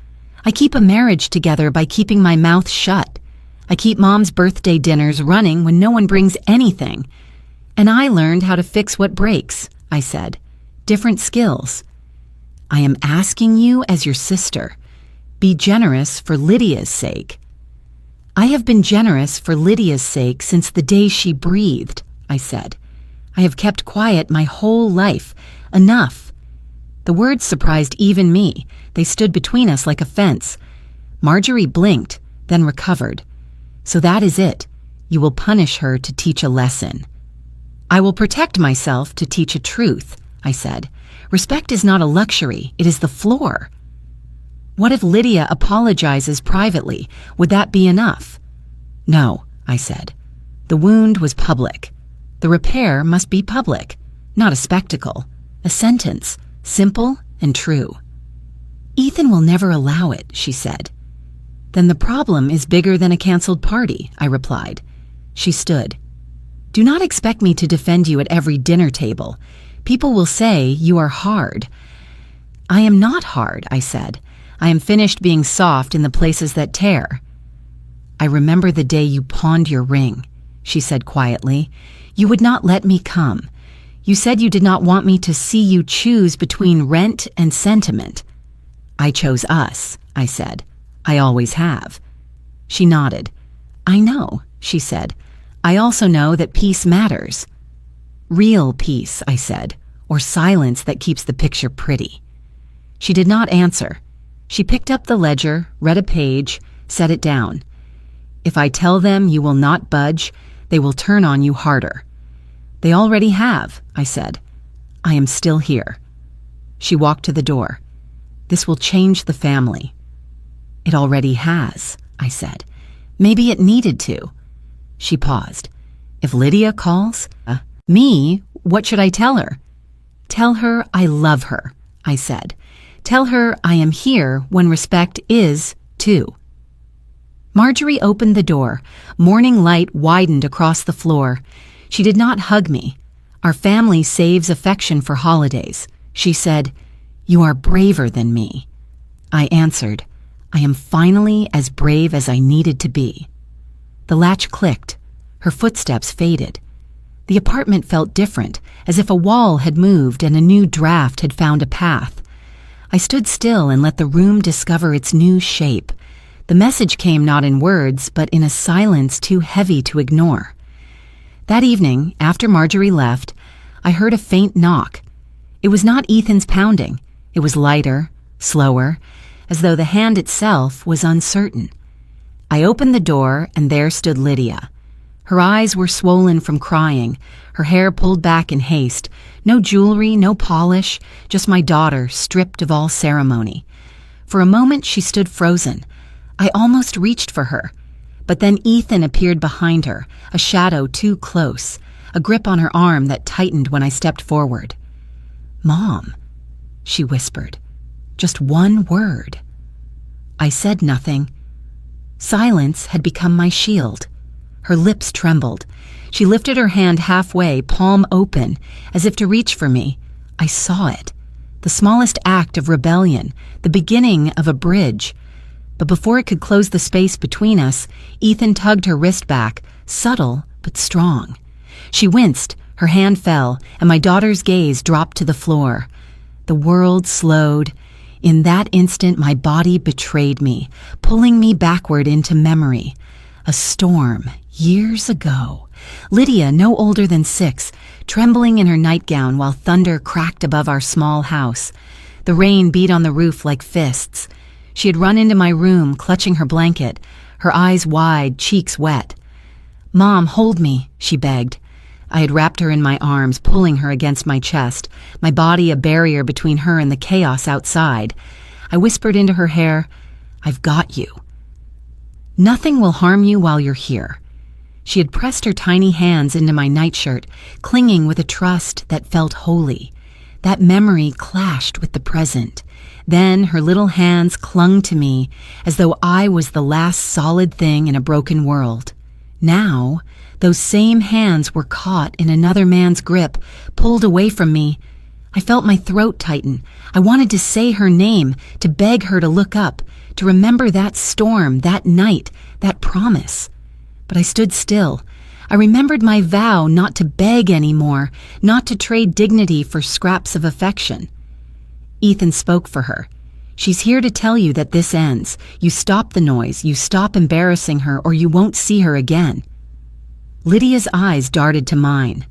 I keep a marriage together by keeping my mouth shut. I keep Mom's birthday dinners running when no one brings anything. And I learned how to fix what breaks, I said. Different skills. I am asking you as your sister. Be generous for Lydia's sake. I have been generous for Lydia's sake since the day she breathed, I said. I have kept quiet my whole life. Enough. The words surprised even me. They stood between us like a fence. Marjorie blinked, then recovered. So that is it. You will punish her to teach a lesson. I will protect myself to teach a truth, I said. Respect is not a luxury. It is the floor. What if Lydia apologizes privately? Would that be enough? No, I said. The wound was public. The repair must be public, not a spectacle. A sentence, simple and true. Ethan will never allow it, she said. Then the problem is bigger than a canceled party, I replied. She stood. Do not expect me to defend you at every dinner table. People will say you are hard. I am not hard, I said. I am finished being soft in the places that tear. I remember the day you pawned your ring, she said quietly. You would not let me come. You said you did not want me to see you choose between rent and sentiment. I chose us, I said. I always have. She nodded. I know, she said. I also know that peace matters. Real peace, I said, or silence that keeps the picture pretty. She did not answer. She picked up the ledger, read a page, set it down. If I tell them you will not budge, they will turn on you harder. They already have, I said. I am still here. She walked to the door. This will change the family. It already has, I said. Maybe it needed to. She paused. If Lydia calls, me, what should I tell her? Tell her I love her, I said. Tell her I am here when respect is, too. Marjorie opened the door. Morning light widened across the floor. She did not hug me. Our family saves affection for holidays. She said, You are braver than me. I answered, I am finally as brave as I needed to be. The latch clicked. Her footsteps faded. The apartment felt different, as if a wall had moved and a new draft had found a path. I stood still and let the room discover its new shape. The message came not in words, but in a silence too heavy to ignore. That evening, after Marjorie left, I heard a faint knock. It was not Ethan's pounding. It was lighter, slower, as though the hand itself was uncertain. I opened the door, and there stood Lydia. Her eyes were swollen from crying, her hair pulled back in haste. No jewelry, no polish, just my daughter, stripped of all ceremony. For a moment she stood frozen. I almost reached for her. But then Ethan appeared behind her, a shadow too close, a grip on her arm that tightened when I stepped forward. Mom, she whispered. Just one word. I said nothing. Silence had become my shield. Her lips trembled. She lifted her hand halfway, palm open, as if to reach for me. I saw it. The smallest act of rebellion, the beginning of a bridge. But before it could close the space between us, Ethan tugged her wrist back, subtle but strong. She winced, Her hand fell, and my daughter's gaze dropped to the floor. The world slowed. In that instant, my body betrayed me, pulling me backward into memory. A storm, years ago. Lydia, no older than 6, trembling in her nightgown while thunder cracked above our small house. The rain beat on the roof like fists. She had run into my room, clutching her blanket, her eyes wide, cheeks wet. "Mom, hold me," she begged. I had wrapped her in my arms, pulling her against my chest, my body a barrier between her and the chaos outside. I whispered into her hair, "I've got you. Nothing will harm you while you're here." She had pressed her tiny hands into my nightshirt, clinging with a trust that felt holy. That memory clashed with the present. Then her little hands clung to me as though I was the last solid thing in a broken world. Now, those same hands were caught in another man's grip, pulled away from me. I felt my throat tighten. I wanted to say her name, to beg her to look up, to remember that storm, that night, that promise. But I stood still. I remembered my vow not to beg anymore, not to trade dignity for scraps of affection. Ethan spoke for her. "She's here to tell you that this ends. You stop the noise, you stop embarrassing her, or you won't see her again." Lydia's eyes darted to mine.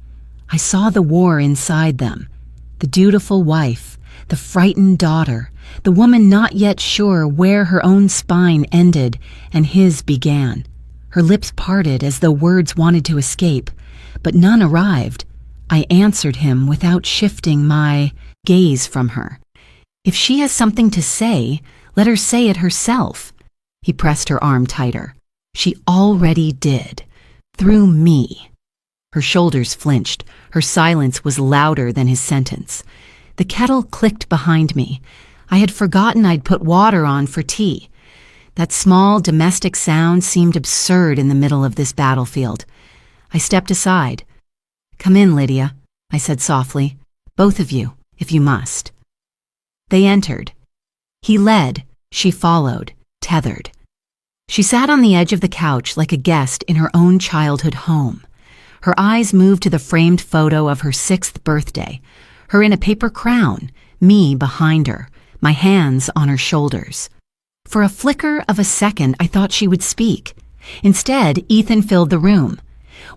I saw the war inside them. The dutiful wife, the frightened daughter, the woman not yet sure where her own spine ended and his began. Her lips parted as though words wanted to escape, but none arrived. I answered him without shifting my gaze from her. "If she has something to say, let her say it herself." He pressed her arm tighter. "She already did. Through me." Her shoulders flinched. Her silence was louder than his sentence. The kettle clicked behind me. I had forgotten I'd put water on for tea. That small domestic sound seemed absurd in the middle of this battlefield. I stepped aside. "Come in, Lydia," I said softly. "Both of you, if you must." They entered. He led, she followed, tethered. She sat on the edge of the couch like a guest in her own childhood home. Her eyes moved to the framed photo of her 6th birthday, her in a paper crown, me behind her, my hands on her shoulders. For a flicker of a second, I thought she would speak. Instead, Ethan filled the room.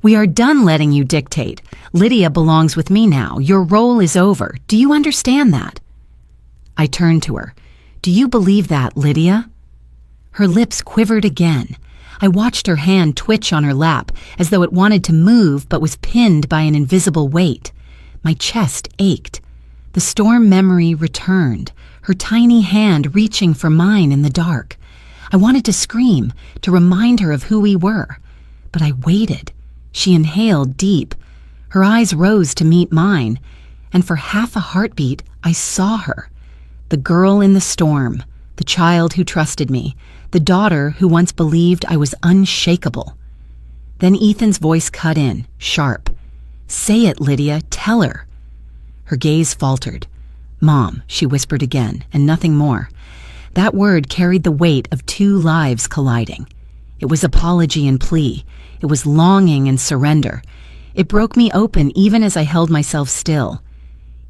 "We are done letting you dictate. Lydia belongs with me now. Your role is over. Do you understand that?" I turned to her. "Do you believe that, Lydia?" Her lips quivered again. I watched her hand twitch on her lap, as though it wanted to move but was pinned by an invisible weight. My chest ached. The storm memory returned, her tiny hand reaching for mine in the dark. I wanted to scream, to remind her of who we were. But I waited. She inhaled deep. Her eyes rose to meet mine, and for half a heartbeat, I saw her. The girl in the storm, the child who trusted me, the daughter who once believed I was unshakable. Then Ethan's voice cut in, sharp. "Say it, Lydia, tell her." Her gaze faltered. "Mom," she whispered again, and nothing more. That word carried the weight of 2 lives colliding. It was apology and plea. It was longing and surrender. It broke me open even as I held myself still.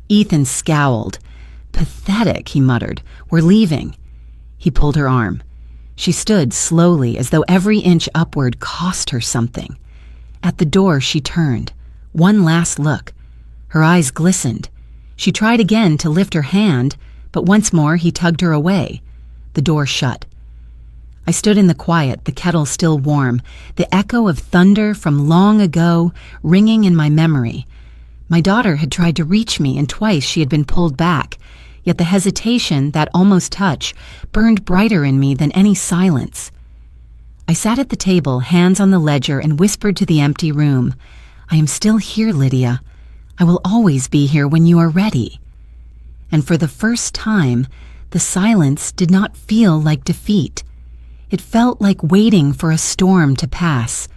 Ethan scowled. "Pathetic," he muttered. "We're leaving." He pulled her arm. She stood slowly, as though every inch upward cost her something. At the door, she turned. One last look. Her eyes glistened. She tried again to lift her hand, but once more he tugged her away. The door shut. I stood in the quiet, the kettle still warm, the echo of thunder from long ago ringing in my memory. My daughter had tried to reach me, and twice she had been pulled back. Yet the hesitation, that almost touch, burned brighter in me than any silence. I sat at the table, hands on the ledger, and whispered to the empty room, "I am still here, Lydia. I will always be here when you are ready." And for the first time, the silence did not feel like defeat. It felt like waiting for a storm to pass,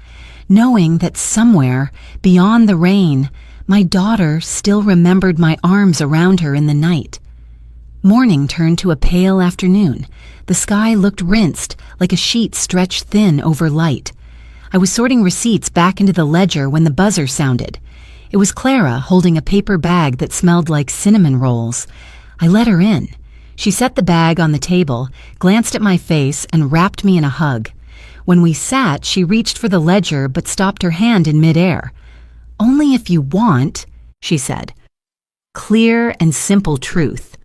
knowing that somewhere, beyond the rain, my daughter still remembered my arms around her in the night. Morning turned to a pale afternoon. The sky looked rinsed, like a sheet stretched thin over light. I was sorting receipts back into the ledger when the buzzer sounded. It was Clara holding a paper bag that smelled like cinnamon rolls. I let her in. She set the bag on the table, glanced at my face, and wrapped me in a hug. When we sat, she reached for the ledger but stopped her hand in midair. "Only if you want," she said. Clear and simple truth.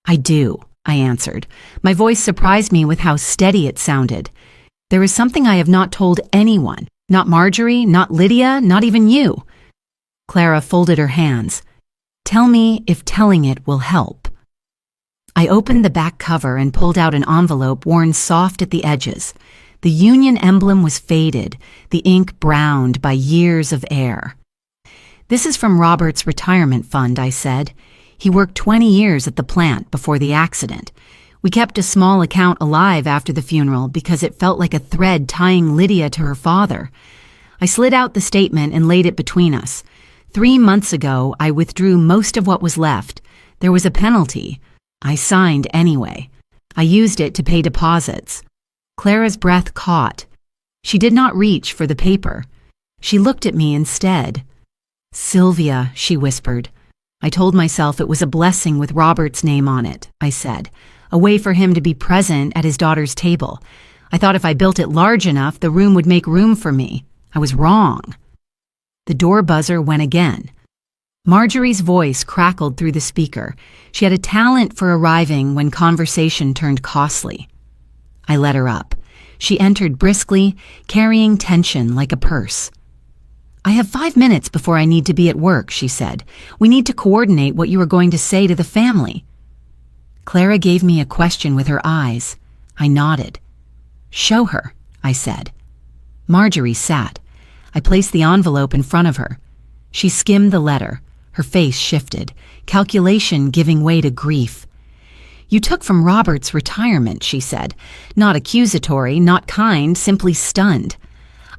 "I do," I answered. My voice surprised me with how steady it sounded. "There is something I have not told anyone. Not Marjorie, not Lydia, not even you." Clara folded her hands. "Tell me if telling it will help." I opened the back cover and pulled out an envelope worn soft at the edges. The Union emblem was faded, the ink browned by years of air. "This is from Robert's retirement fund," I said. "He worked 20 years at the plant before the accident. We kept a small account alive after the funeral because it felt like a thread tying Lydia to her father." I slid out the statement and laid it between us. 3 months ago, I withdrew most of what was left. There was a penalty. I signed anyway. I used it to pay deposits. Clara's breath caught. She did not reach for the paper. She looked at me instead. "Sylvia," she whispered. I told myself it was a blessing with Robert's name on it, I said, a way for him to be present at his daughter's table. I thought if I built it large enough, the room would make room for me. I was wrong. The door buzzer went again. Marjorie's voice crackled through the speaker. She had a talent for arriving when conversation turned costly. I let her up. She entered briskly, carrying tension like a purse. "I have 5 minutes before I need to be at work," she said. "We need to coordinate what you are going to say to the family." Clara gave me a question with her eyes. I nodded. "Show her," I said. Marjorie sat. I placed the envelope in front of her. She skimmed the letter. Her face shifted, calculation giving way to grief. "You took from Robert's retirement," she said. Not accusatory, not kind, simply stunned.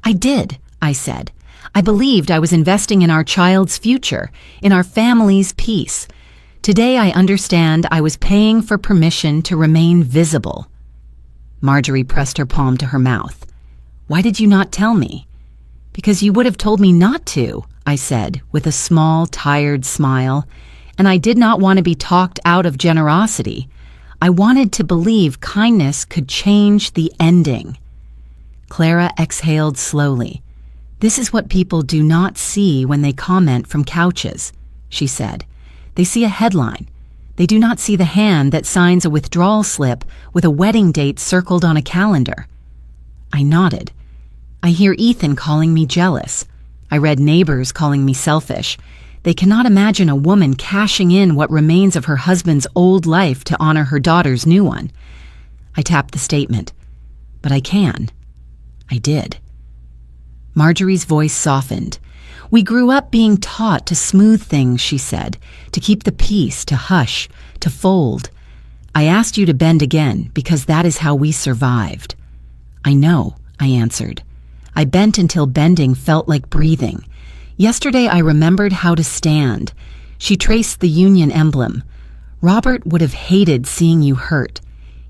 "I did," I said. "I believed I was investing in our child's future, in our family's peace. Today I understand I was paying for permission to remain visible." Marjorie pressed her palm to her mouth. "Why did you not tell me?" "Because you would have told me not to," I said, with a small, tired smile. "And I did not want to be talked out of generosity. I wanted to believe kindness could change the ending." Clara exhaled slowly. "This is what people do not see when they comment from couches," she said. "They see a headline. They do not see the hand that signs a withdrawal slip with a wedding date circled on a calendar." I nodded. "I hear Ethan calling me jealous. I read neighbors calling me selfish. They cannot imagine a woman cashing in what remains of her husband's old life to honor her daughter's new one." I tapped the statement. "But I can." I did. Marjorie's voice softened. "We grew up being taught to smooth things," she said, "to keep the peace, to hush, to fold. I asked you to bend again because that is how we survived." "I know," I answered. I bent until bending felt like breathing. Yesterday I remembered how to stand. She traced the Union emblem. "Robert would have hated seeing you hurt.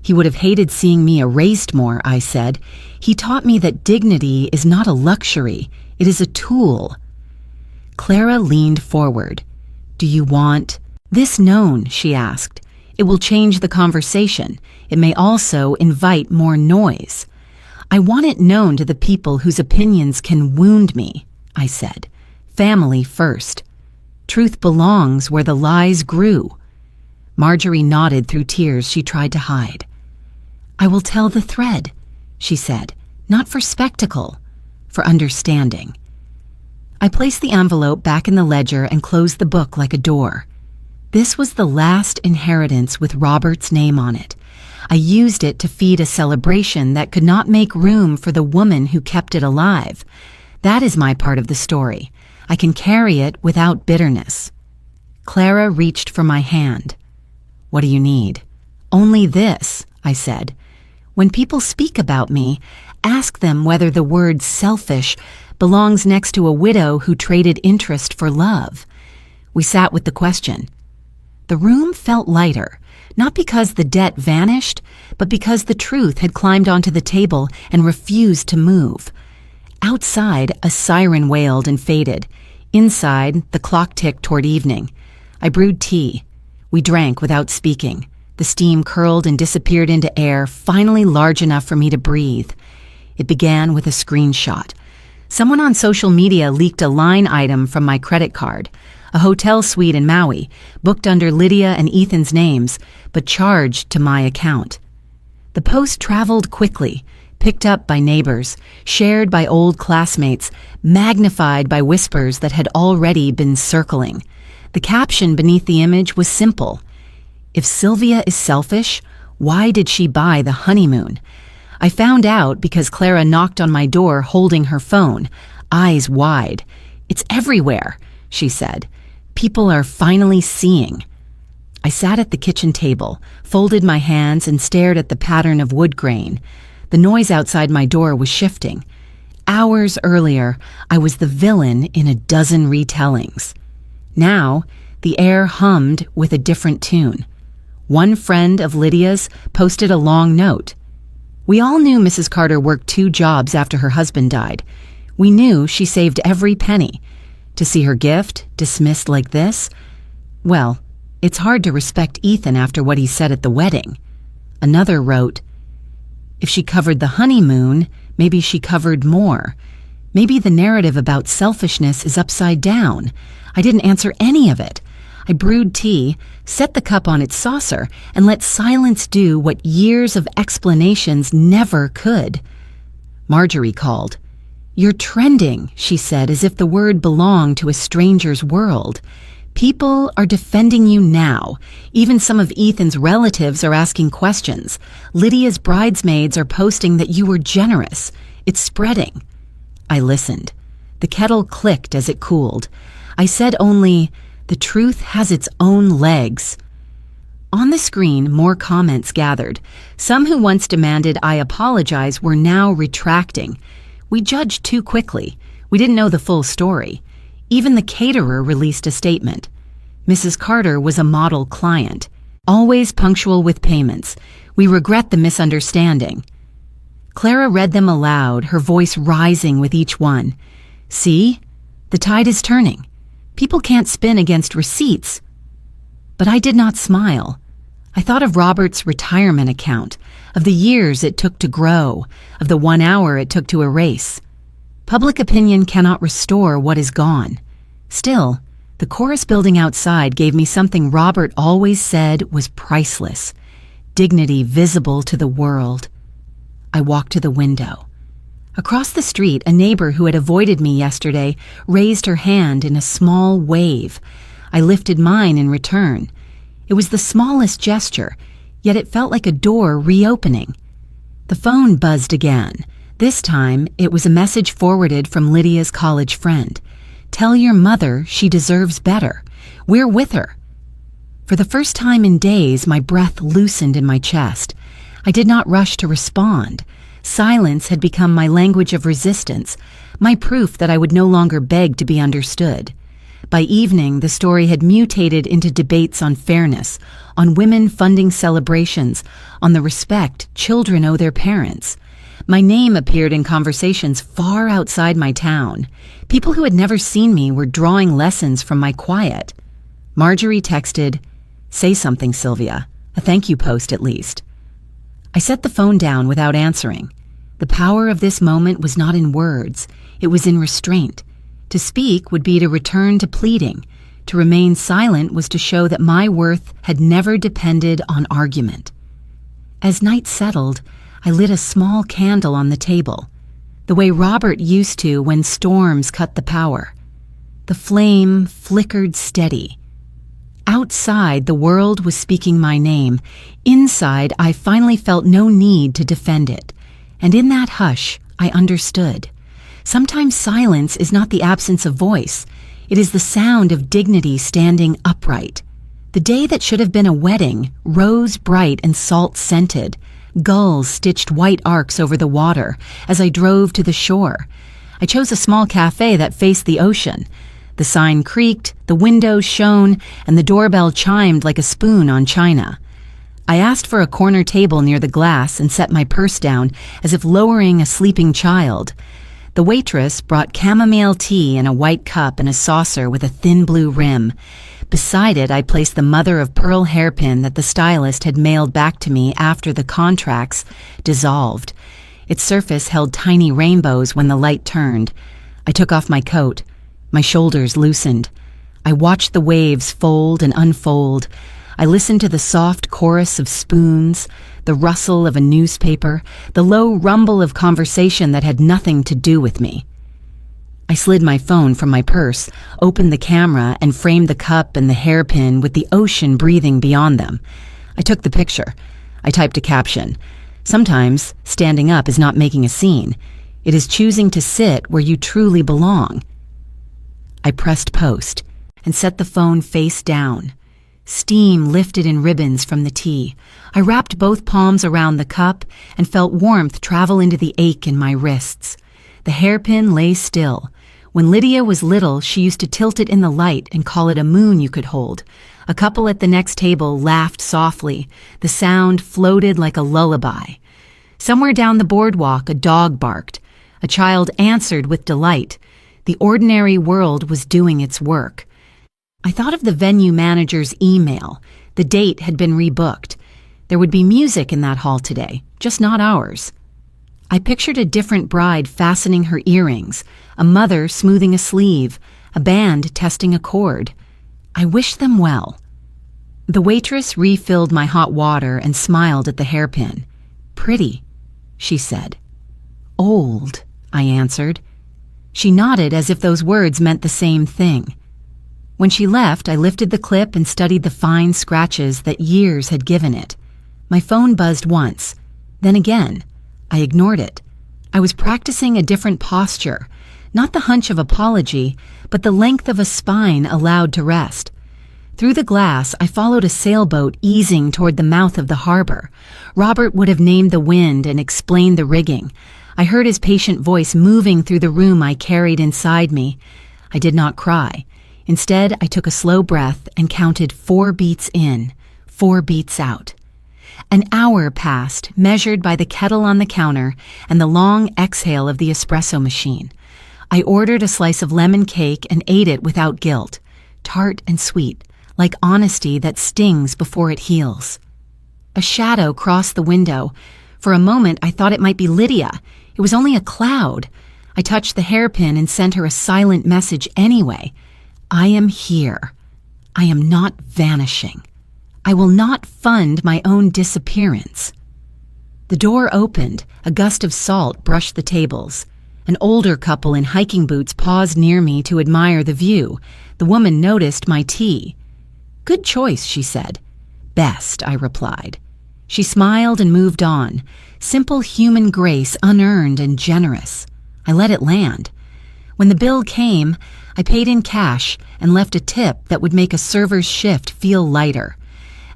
He would have hated seeing me erased more," I said. "He taught me that dignity is not a luxury. It is a tool." Clara leaned forward. "Do you want this known?" she asked. "It will change the conversation. It may also invite more noise." "I want it known to the people whose opinions can wound me," I said. "Family first. Truth belongs where the lies grew." Marjorie nodded through tears she tried to hide. "I will tell the thread," she said, "not for spectacle, for understanding." I placed the envelope back in the ledger and closed the book like a door. This was the last inheritance with Robert's name on it. I used it to feed a celebration that could not make room for the woman who kept it alive. That is my part of the story. I can carry it without bitterness. Clara reached for my hand. "What do you need?" "Only this," I said. "When people speak about me, ask them whether the word selfish belongs next to a widow who traded interest for love." We sat with the question. The room felt lighter, not because the debt vanished, but because the truth had climbed onto the table and refused to move. Outside, a siren wailed and faded. Inside, the clock ticked toward evening. I brewed tea. We drank without speaking. The steam curled and disappeared into air, finally large enough for me to breathe. It began with a screenshot. Someone on social media leaked a line item from my credit card. A hotel suite in Maui, booked under Lydia and Ethan's names, but charged to my account. The post traveled quickly, picked up by neighbors, shared by old classmates, magnified by whispers that had already been circling. The caption beneath the image was simple. If Sylvia is selfish, why did she buy the honeymoon? I found out because Clara knocked on my door holding her phone, eyes wide. It's everywhere, she said. People are finally seeing. I sat at the kitchen table, folded my hands and stared at the pattern of wood grain. The noise outside my door was shifting. Hours earlier, I was the villain in a dozen retellings. Now, the air hummed with a different tune. One friend of Lydia's posted a long note. We all knew Mrs. Carter worked 2 jobs after her husband died. We knew she saved every penny. To see her gift dismissed like this? Well, it's hard to respect Ethan after what he said at the wedding. Another wrote, if she covered the honeymoon, maybe she covered more. Maybe the narrative about selfishness is upside down. I didn't answer any of it. I brewed tea, set the cup on its saucer, and let silence do what years of explanations never could. Marjorie called. You're trending, she said, as if the word belonged to a stranger's world. People are defending you now. Even some of Ethan's relatives are asking questions. Lydia's bridesmaids are posting that you were generous. It's spreading. I listened. The kettle clicked as it cooled. I said only, the truth has its own legs. On the screen, more comments gathered. Some who once demanded I apologize were now retracting. We judged too quickly. We didn't know the full story. Even the caterer released a statement. Mrs. Carter was a model client, always punctual with payments. We regret the misunderstanding. Clara read them aloud, her voice rising with each one. See? The tide is turning. People can't spin against receipts. But I did not smile. I thought of Robert's retirement account, of the years it took to grow, of the 1 hour it took to erase. Public opinion cannot restore what is gone. Still, the chorus building outside gave me something Robert always said was priceless: dignity visible to the world. I walked to the window. Across the street, a neighbor who had avoided me yesterday raised her hand in a small wave. I lifted mine in return. It was the smallest gesture, yet it felt like a door reopening. The phone buzzed again. This time, it was a message forwarded from Lydia's college friend. Tell your mother she deserves better. We're with her. For the first time in days, my breath loosened in my chest. I did not rush to respond. Silence had become my language of resistance, my proof that I would no longer beg to be understood. By evening, the story had mutated into debates on fairness, on women funding celebrations, on the respect children owe their parents. My name appeared in conversations far outside my town. People who had never seen me were drawing lessons from my quiet. Marjorie texted, "Say something, Sylvia. A thank you post, at least." I set the phone down without answering. The power of this moment was not in words. It was in restraint. To speak would be to return to pleading. To remain silent was to show that my worth had never depended on argument. As night settled, I lit a small candle on the table, the way Robert used to when storms cut the power. The flame flickered steady. Outside, the world was speaking my name. Inside, I finally felt no need to defend it. And in that hush, I understood. Sometimes silence is not the absence of voice. It is the sound of dignity standing upright. The day that should have been a wedding, rose bright and salt-scented. Gulls stitched white arcs over the water as I drove to the shore. I chose a small cafe that faced the ocean. The sign creaked, the windows shone, and the doorbell chimed like a spoon on china. I asked for a corner table near the glass and set my purse down as if lowering a sleeping child. The waitress brought chamomile tea in a white cup and a saucer with a thin blue rim. Beside it, I placed the mother-of-pearl hairpin that the stylist had mailed back to me after the contracts dissolved. Its surface held tiny rainbows when the light turned. I took off my coat. My shoulders loosened. I watched the waves fold and unfold. I listened to the soft chorus of spoons, the rustle of a newspaper, the low rumble of conversation that had nothing to do with me. I slid my phone from my purse, opened the camera, and framed the cup and the hairpin with the ocean breathing beyond them. I took the picture. I typed a caption. Sometimes, standing up is not making a scene. It is choosing to sit where you truly belong. I pressed post and set the phone face down. Steam lifted in ribbons from the tea. I wrapped both palms around the cup and felt warmth travel into the ache in my wrists. The hairpin lay still. When Lydia was little, she used to tilt it in the light and call it a moon you could hold. A couple at the next table laughed softly. The sound floated like a lullaby. Somewhere down the boardwalk, a dog barked. A child answered with delight. The ordinary world was doing its work. I thought of the venue manager's email. The date had been rebooked. There would be music in that hall today, just not ours. I pictured a different bride fastening her earrings, a mother smoothing a sleeve, a band testing a chord. I wished them well. The waitress refilled my hot water and smiled at the hairpin. "Pretty," she said. "Old," I answered. She nodded as if those words meant the same thing. When she left, I lifted the clip and studied the fine scratches that years had given it. My phone buzzed once, then again. I ignored it. I was practicing a different posture, not the hunch of apology, but the length of a spine allowed to rest. Through the glass, I followed a sailboat easing toward the mouth of the harbor. Robert would have named the wind and explained the rigging. I heard his patient voice moving through the room I carried inside me. I did not cry. Instead, I took a slow breath and counted 4 beats in, 4 beats out. An hour passed, measured by the kettle on the counter and the long exhale of the espresso machine. I ordered a slice of lemon cake and ate it without guilt, tart and sweet, like honesty that stings before it heals. A shadow crossed the window. For a moment, I thought it might be Lydia. It was only a cloud. I touched the hairpin and sent her a silent message anyway. I am here. I am not vanishing. I will not fund my own disappearance. The door opened. A gust of salt brushed the tables. An older couple in hiking boots paused near me to admire the view. The woman noticed my tea. "Good choice," she said. "Best," I replied. She smiled and moved on. Simple human grace, unearned and generous. I let it land. When the bill came, I paid in cash and left a tip that would make a server's shift feel lighter.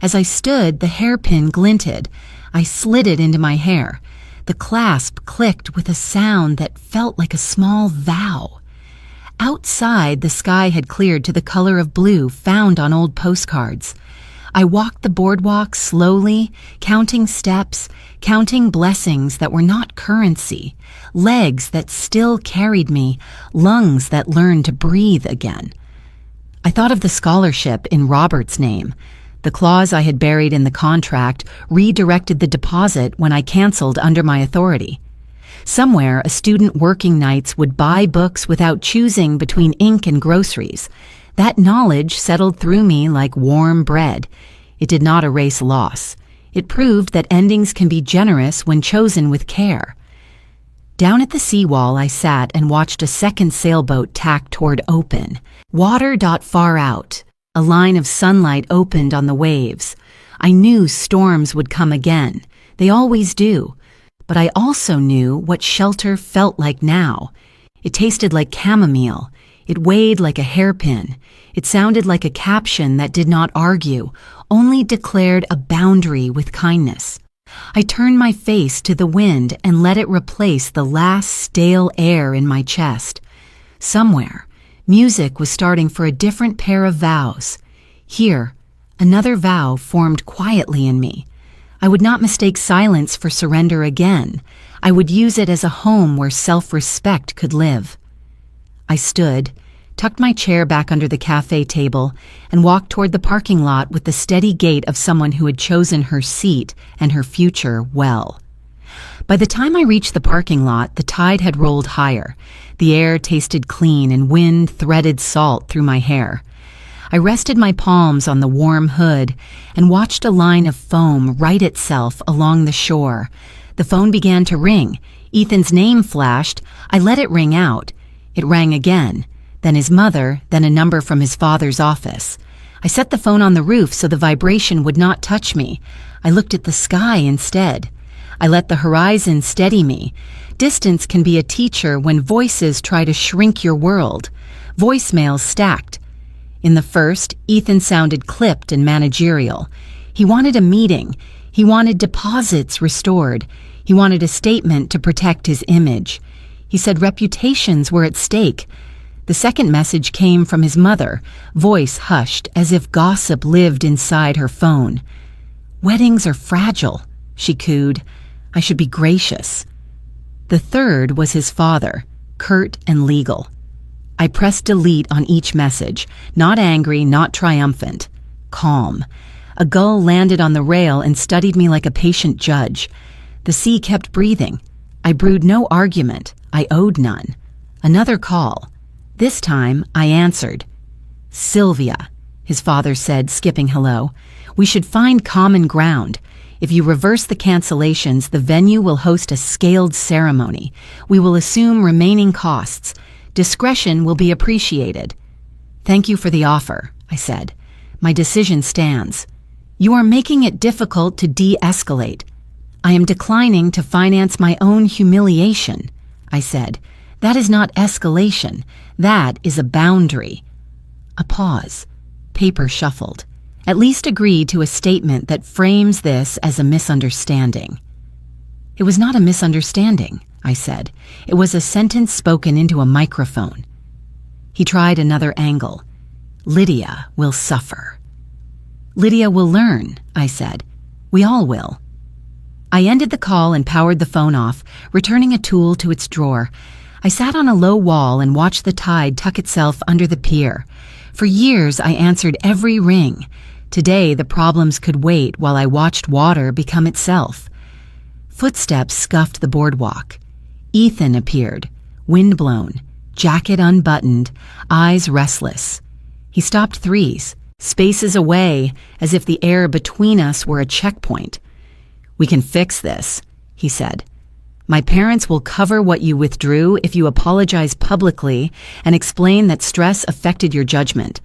As I stood, the hairpin glinted. I slid it into my hair. The clasp clicked with a sound that felt like a small vow. Outside, the sky had cleared to the color of blue found on old postcards. I walked the boardwalk slowly, counting steps, counting blessings that were not currency, legs that still carried me, lungs that learned to breathe again. I thought of the scholarship in Robert's name. The clause I had buried in the contract redirected the deposit when I canceled under my authority. Somewhere, a student working nights would buy books without choosing between ink and groceries. That knowledge settled through me like warm bread. It did not erase loss. It proved that endings can be generous when chosen with care. Down at the seawall, I sat and watched a second sailboat tack toward open. Water dot far out. A line of sunlight opened on the waves. I knew storms would come again. They always do. But I also knew what shelter felt like now. It tasted like chamomile. It weighed like a hairpin. It sounded like a caption that did not argue, only declared a boundary with kindness. I turned my face to the wind and let it replace the last stale air in my chest. Somewhere, music was starting for a different pair of vows. Here, another vow formed quietly in me. I would not mistake silence for surrender again. I would use it as a home where self-respect could live. I stood, tucked my chair back under the cafe table, and walked toward the parking lot with the steady gait of someone who had chosen her seat and her future well. By the time I reached the parking lot, the tide had rolled higher. The air tasted clean and wind threaded salt through my hair. I rested my palms on the warm hood and watched a line of foam right itself along the shore. The phone began to ring. Ethan's name flashed. I let it ring out. It rang again, then his mother, then a number from his father's office. I set the phone on the roof so the vibration would not touch me. I looked at the sky instead. I let the horizon steady me. Distance can be a teacher when voices try to shrink your world. Voicemails stacked. In the first, Ethan sounded clipped and managerial. He wanted a meeting. He wanted deposits restored. He wanted a statement to protect his image. He said reputations were at stake. The second message came from his mother, voice hushed as if gossip lived inside her phone. "Weddings are fragile," she cooed. "I should be gracious." The third was his father, curt and legal. I pressed delete on each message, not angry, not triumphant, calm. A gull landed on the rail and studied me like a patient judge. The sea kept breathing. I brewed no argument. I owed none. Another call. This time, I answered. "Sylvia," his father said, skipping hello. "We should find common ground. If you reverse the cancellations, the venue will host a scaled ceremony. We will assume remaining costs. Discretion will be appreciated." "Thank you for the offer," I said. "My decision stands." "You are making it difficult to de-escalate." "I am declining to finance my own humiliation," I said. "That is not escalation. That is a boundary." A pause. Paper shuffled. "At least agree to a statement that frames this as a misunderstanding." "It was not a misunderstanding," I said. "It was a sentence spoken into a microphone." He tried another angle. "Lydia will suffer." "Lydia will learn," I said. "We all will." I ended the call and powered the phone off, returning a tool to its drawer. I sat on a low wall and watched the tide tuck itself under the pier. For years, I answered every ring. Today, the problems could wait while I watched water become itself. Footsteps scuffed the boardwalk. Ethan appeared, windblown, jacket unbuttoned, eyes restless. He stopped threes, spaces away, as if the air between us were a checkpoint. "We can fix this," he said. "My parents will cover what you withdrew if you apologize publicly and explain that stress affected your judgment.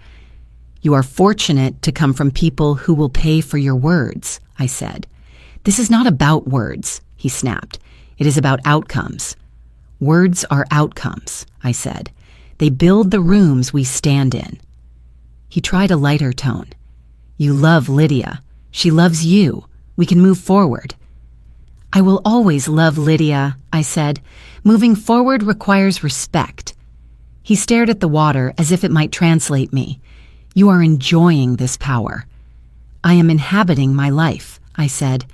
You are fortunate to come from people who will pay for your words," I said. "This is not about words," he snapped. "It is about outcomes." "Words are outcomes," I said. "They build the rooms we stand in." He tried a lighter tone. "You love Lydia. She loves you. We can move forward." "I will always love Lydia," I said. "Moving forward requires respect." He stared at the water as if it might translate me. "You are enjoying this power." "I am inhabiting my life," I said.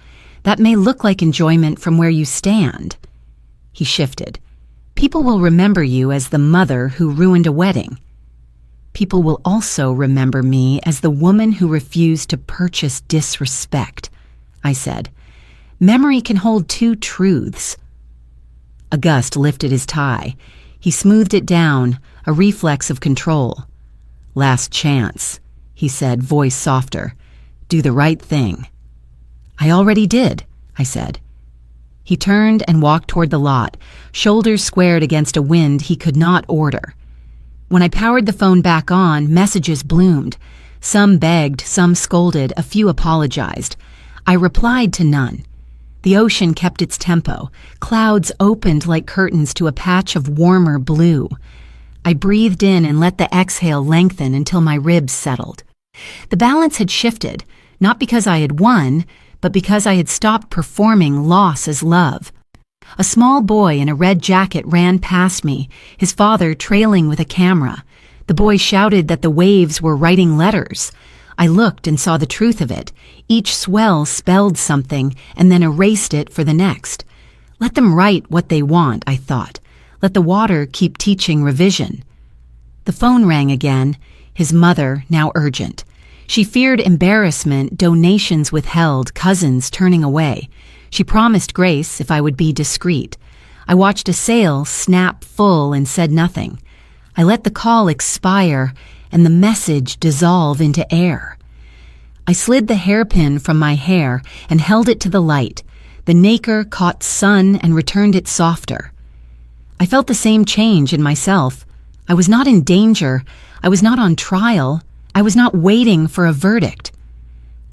"That may look like enjoyment from where you stand." He shifted. "People will remember you as the mother who ruined a wedding. People will also remember me as the woman who refused to purchase disrespect," I said. "Memory can hold two truths." A gust lifted his tie. He smoothed it down, a reflex of control. "Last chance," he said, voice softer. "Do the right thing." "I already did," I said. He turned and walked toward the lot, shoulders squared against a wind he could not order. When I powered the phone back on, messages bloomed. Some begged, some scolded, a few apologized. I replied to none. The ocean kept its tempo. Clouds opened like curtains to a patch of warmer blue. I breathed in and let the exhale lengthen until my ribs settled. The balance had shifted, not because I had won, but because I had stopped performing loss as love. A small boy in a red jacket ran past me, his father trailing with a camera. The boy shouted that the waves were writing letters. I looked and saw the truth of it. Each swell spelled something and then erased it for the next. Let them write what they want, I thought. Let the water keep teaching revision. The phone rang again, his mother, now urgent. She feared embarrassment, donations withheld, cousins turning away. She promised grace if I would be discreet. I watched a sale snap full and said nothing. I let the call expire and the message dissolve into air. I slid the hairpin from my hair and held it to the light. The nacre caught sun and returned it softer. I felt the same change in myself. I was not in danger. I was not on trial. I was not waiting for a verdict.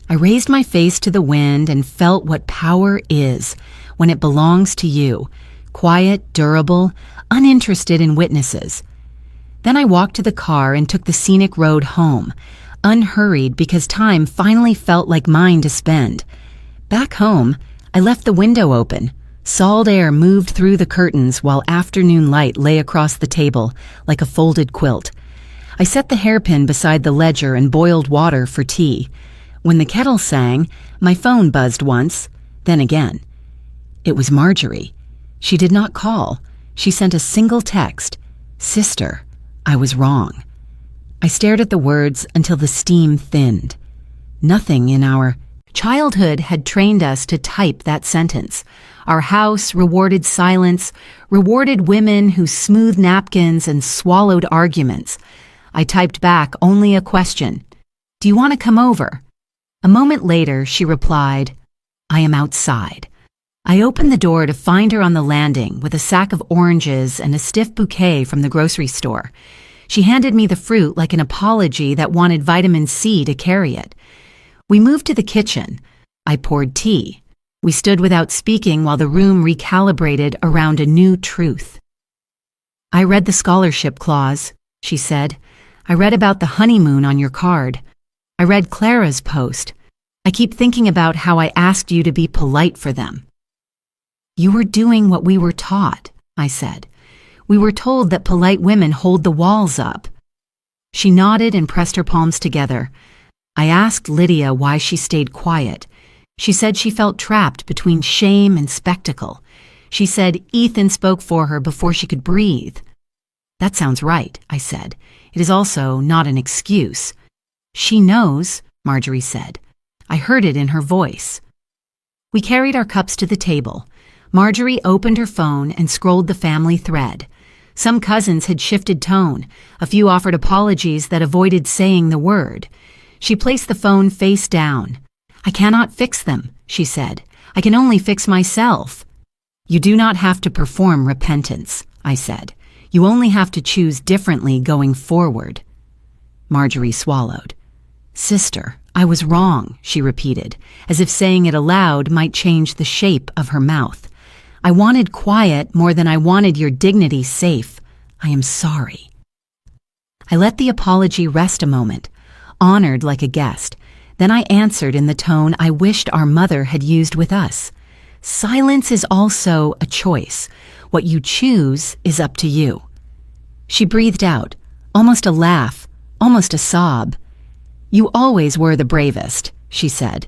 I raised my face to the wind and felt what power is when it belongs to you, quiet, durable, uninterested in witnesses. Then I walked to the car and took the scenic road home, unhurried because time finally felt like mine to spend. Back home, I left the window open. Salt air moved through the curtains while afternoon light lay across the table like a folded quilt. I set the hairpin beside the ledger and boiled water for tea. When the kettle sang, my phone buzzed once, then again. It was Marjorie. She did not call. She sent a single text. "Sister, I was wrong." I stared at the words until the steam thinned. Nothing in our childhood had trained us to type that sentence. Our house rewarded silence, rewarded women who smoothed napkins and swallowed arguments. I typed back only a question. "Do you want to come over?" A moment later, she replied, "I am outside." I opened the door to find her on the landing with a sack of oranges and a stiff bouquet from the grocery store. She handed me the fruit like an apology that wanted vitamin C to carry it. We moved to the kitchen. I poured tea. We stood without speaking while the room recalibrated around a new truth. "I read the scholarship clause," she said. "I read about the honeymoon on your card. I read Clara's post. I keep thinking about how I asked you to be polite for them." "You were doing what we were taught," I said. "We were told that polite women hold the walls up." She nodded and pressed her palms together. I asked Lydia why she stayed quiet. She said she felt trapped between shame and spectacle. She said Ethan spoke for her before she could breathe. "That sounds right," I said. "It is also not an excuse." "She knows," Marjorie said. I heard it in her voice. We carried our cups to the table. Marjorie opened her phone and scrolled the family thread. Some cousins had shifted tone. A few offered apologies that avoided saying the word. She placed the phone face down. "I cannot fix them," she said. "I can only fix myself." "You do not have to perform repentance," I said. "You only have to choose differently going forward." Marjorie swallowed. "Sister, I was wrong," she repeated, as if saying it aloud might change the shape of her mouth. "I wanted quiet more than I wanted your dignity safe. I am sorry." I let the apology rest a moment, honored like a guest. Then I answered in the tone I wished our mother had used with us. "Silence is also a choice. What you choose is up to you." She breathed out, almost a laugh, almost a sob. "You always were the bravest," she said.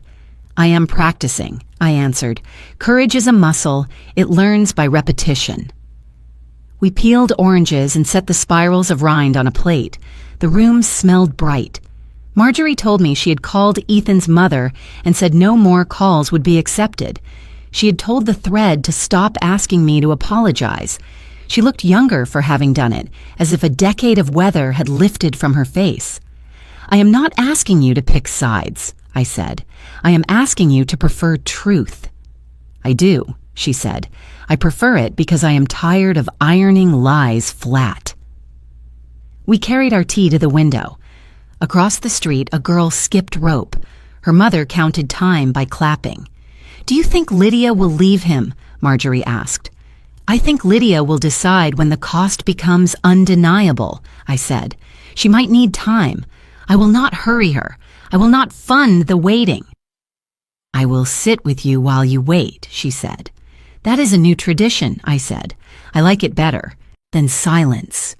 "I am practicing," I answered. "Courage is a muscle. It learns by repetition." We peeled oranges and set the spirals of rind on a plate. The room smelled bright. Marjorie told me she had called Ethan's mother and said no more calls would be accepted. She had told the thread to stop asking me to apologize. She looked younger for having done it, as if a decade of weather had lifted from her face. "I am not asking you to pick sides," I said. "I am asking you to prefer truth." "I do," she said. "I prefer it because I am tired of ironing lies flat." We carried our tea to the window. Across the street, a girl skipped rope. Her mother counted time by clapping. "Do you think Lydia will leave him?" Marjorie asked. "I think Lydia will decide when the cost becomes undeniable," I said. "She might need time. I will not hurry her. I will not fund the waiting." "I will sit with you while you wait," she said. "That is a new tradition," I said. "I like it better than silence."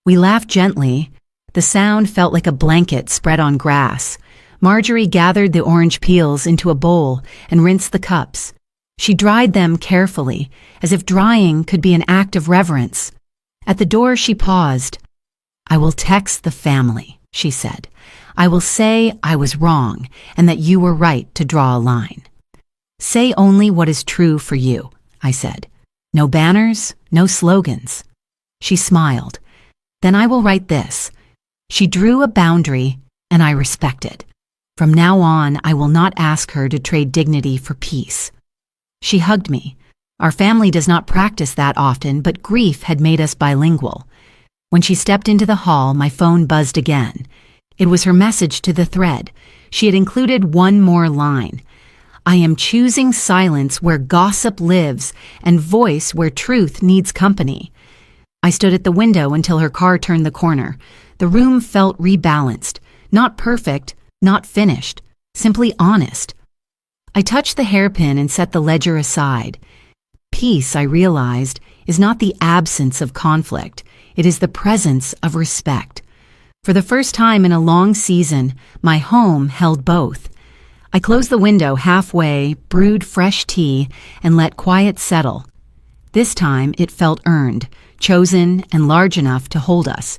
We laughed gently. The sound felt like a blanket spread on grass. Marjorie gathered the orange peels into a bowl and rinsed the cups. She dried them carefully, as if drying could be an act of reverence. At the door she paused. "I will text the family," she said. "I will say I was wrong and that you were right to draw a line." "Say only what is true for you," I said. "No banners, no slogans." She smiled. "Then I will write this. She drew a boundary, and I respect it. From now on, I will not ask her to trade dignity for peace." She hugged me. Our family does not practice that often, but grief had made us bilingual. When she stepped into the hall, my phone buzzed again. It was her message to the thread. She had included one more line. "I am choosing silence where gossip lives and voice where truth needs company." I stood at the window until her car turned the corner. The room felt rebalanced. Not perfect, not finished, simply honest. I touched the hairpin and set the ledger aside. Peace, I realized, is not the absence of conflict. It is the presence of respect. For the first time in a long season, my home held both. I closed the window halfway, brewed fresh tea, and let quiet settle. This time it felt earned, chosen, and large enough to hold us.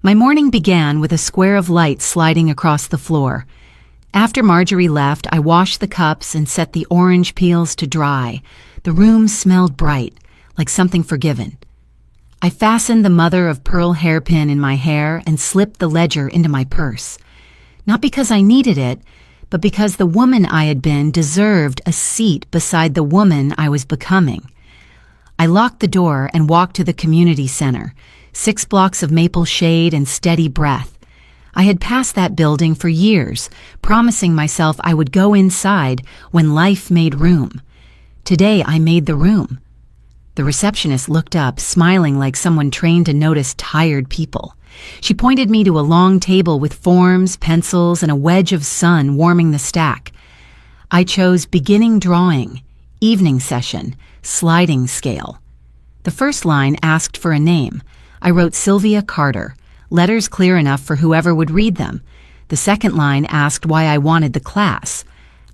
My morning began with a square of light sliding across the floor. After Marjorie left, I washed the cups and set the orange peels to dry. The room smelled bright, like something forgiven. I fastened the mother-of-pearl hairpin in my hair and slipped the ledger into my purse. Not because I needed it, but because the woman I had been deserved a seat beside the woman I was becoming. I locked the door and walked to the community center, 6 blocks of maple shade and steady breath. I had passed that building for years, promising myself I would go inside when life made room. Today I made the room. The receptionist looked up, smiling like someone trained to notice tired people. She pointed me to a long table with forms, pencils, and a wedge of sun warming the stack. I chose beginning drawing, evening session, sliding scale. The first line asked for a name. I wrote Sylvia Carter, letters clear enough for whoever would read them. The second line asked why I wanted the class.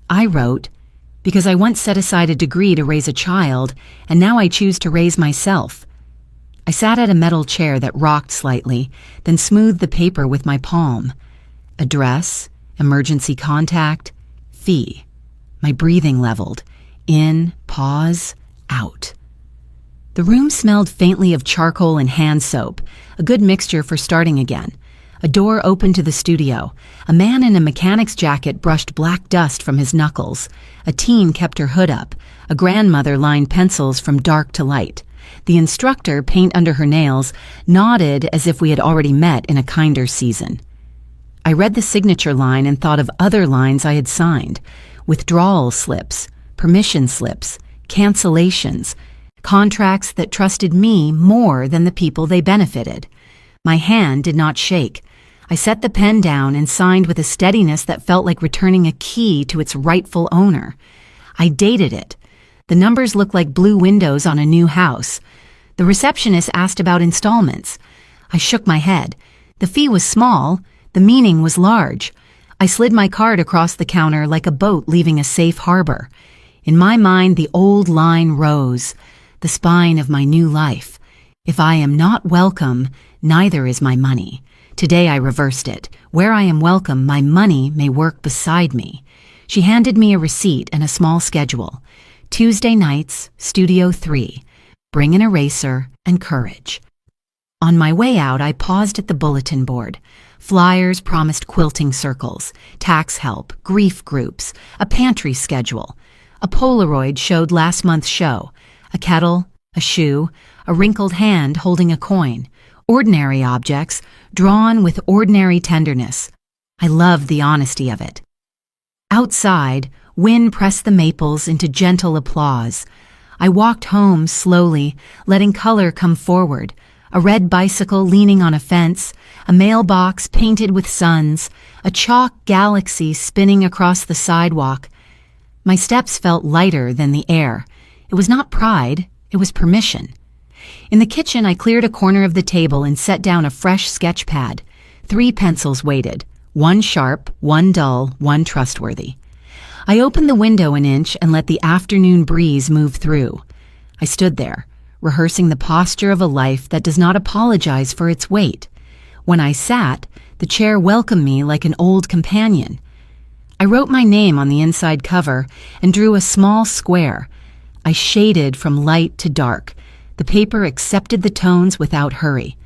I wrote, because I once set aside a degree to raise a child, and now I choose to raise myself. I sat at a metal chair that rocked slightly, then smoothed the paper with my palm. Address, emergency contact, fee. My breathing leveled. In, pause, out. The room smelled faintly of charcoal and hand soap, a good mixture for starting again. A door opened to the studio. A man in a mechanic's jacket brushed black dust from his knuckles. A teen kept her hood up. A grandmother lined pencils from dark to light. The instructor, paint under her nails, nodded as if we had already met in a kinder season. I read the signature line and thought of other lines I had signed. Withdrawal slips, permission slips, cancellations, contracts that trusted me more than the people they benefited. My hand did not shake. I set the pen down and signed with a steadiness that felt like returning a key to its rightful owner. I dated it. The numbers looked like blue windows on a new house. The receptionist asked about installments. I shook my head. The fee was small. The meaning was large. I slid my card across the counter like a boat leaving a safe harbor. In my mind, the old line rose, the spine of my new life. If I am not welcome, neither is my money. Today I reversed it. Where I am welcome, my money may work beside me. She handed me a receipt and a small schedule. Tuesday nights, Studio 3. Bring an eraser and courage. On my way out, I paused at the bulletin board. Flyers promised quilting circles, tax help, grief groups, a pantry schedule. A Polaroid showed last month's show. A kettle, a shoe, a wrinkled hand holding a coin. Ordinary objects, drawn with ordinary tenderness. I loved the honesty of it. Outside, wind pressed the maples into gentle applause. I walked home slowly, letting color come forward. A red bicycle leaning on a fence, a mailbox painted with suns, a chalk galaxy spinning across the sidewalk. My steps felt lighter than the air. It was not pride, it was permission. In the kitchen, I cleared a corner of the table and set down a fresh sketch pad. 3 pencils waited, one sharp, one dull, one trustworthy. I opened the window an inch and let the afternoon breeze move through. I stood there, rehearsing the posture of a life that does not apologize for its weight. When I sat, the chair welcomed me like an old companion. I wrote my name on the inside cover and drew a small square. I shaded from light to dark. The paper accepted the tones without hurry.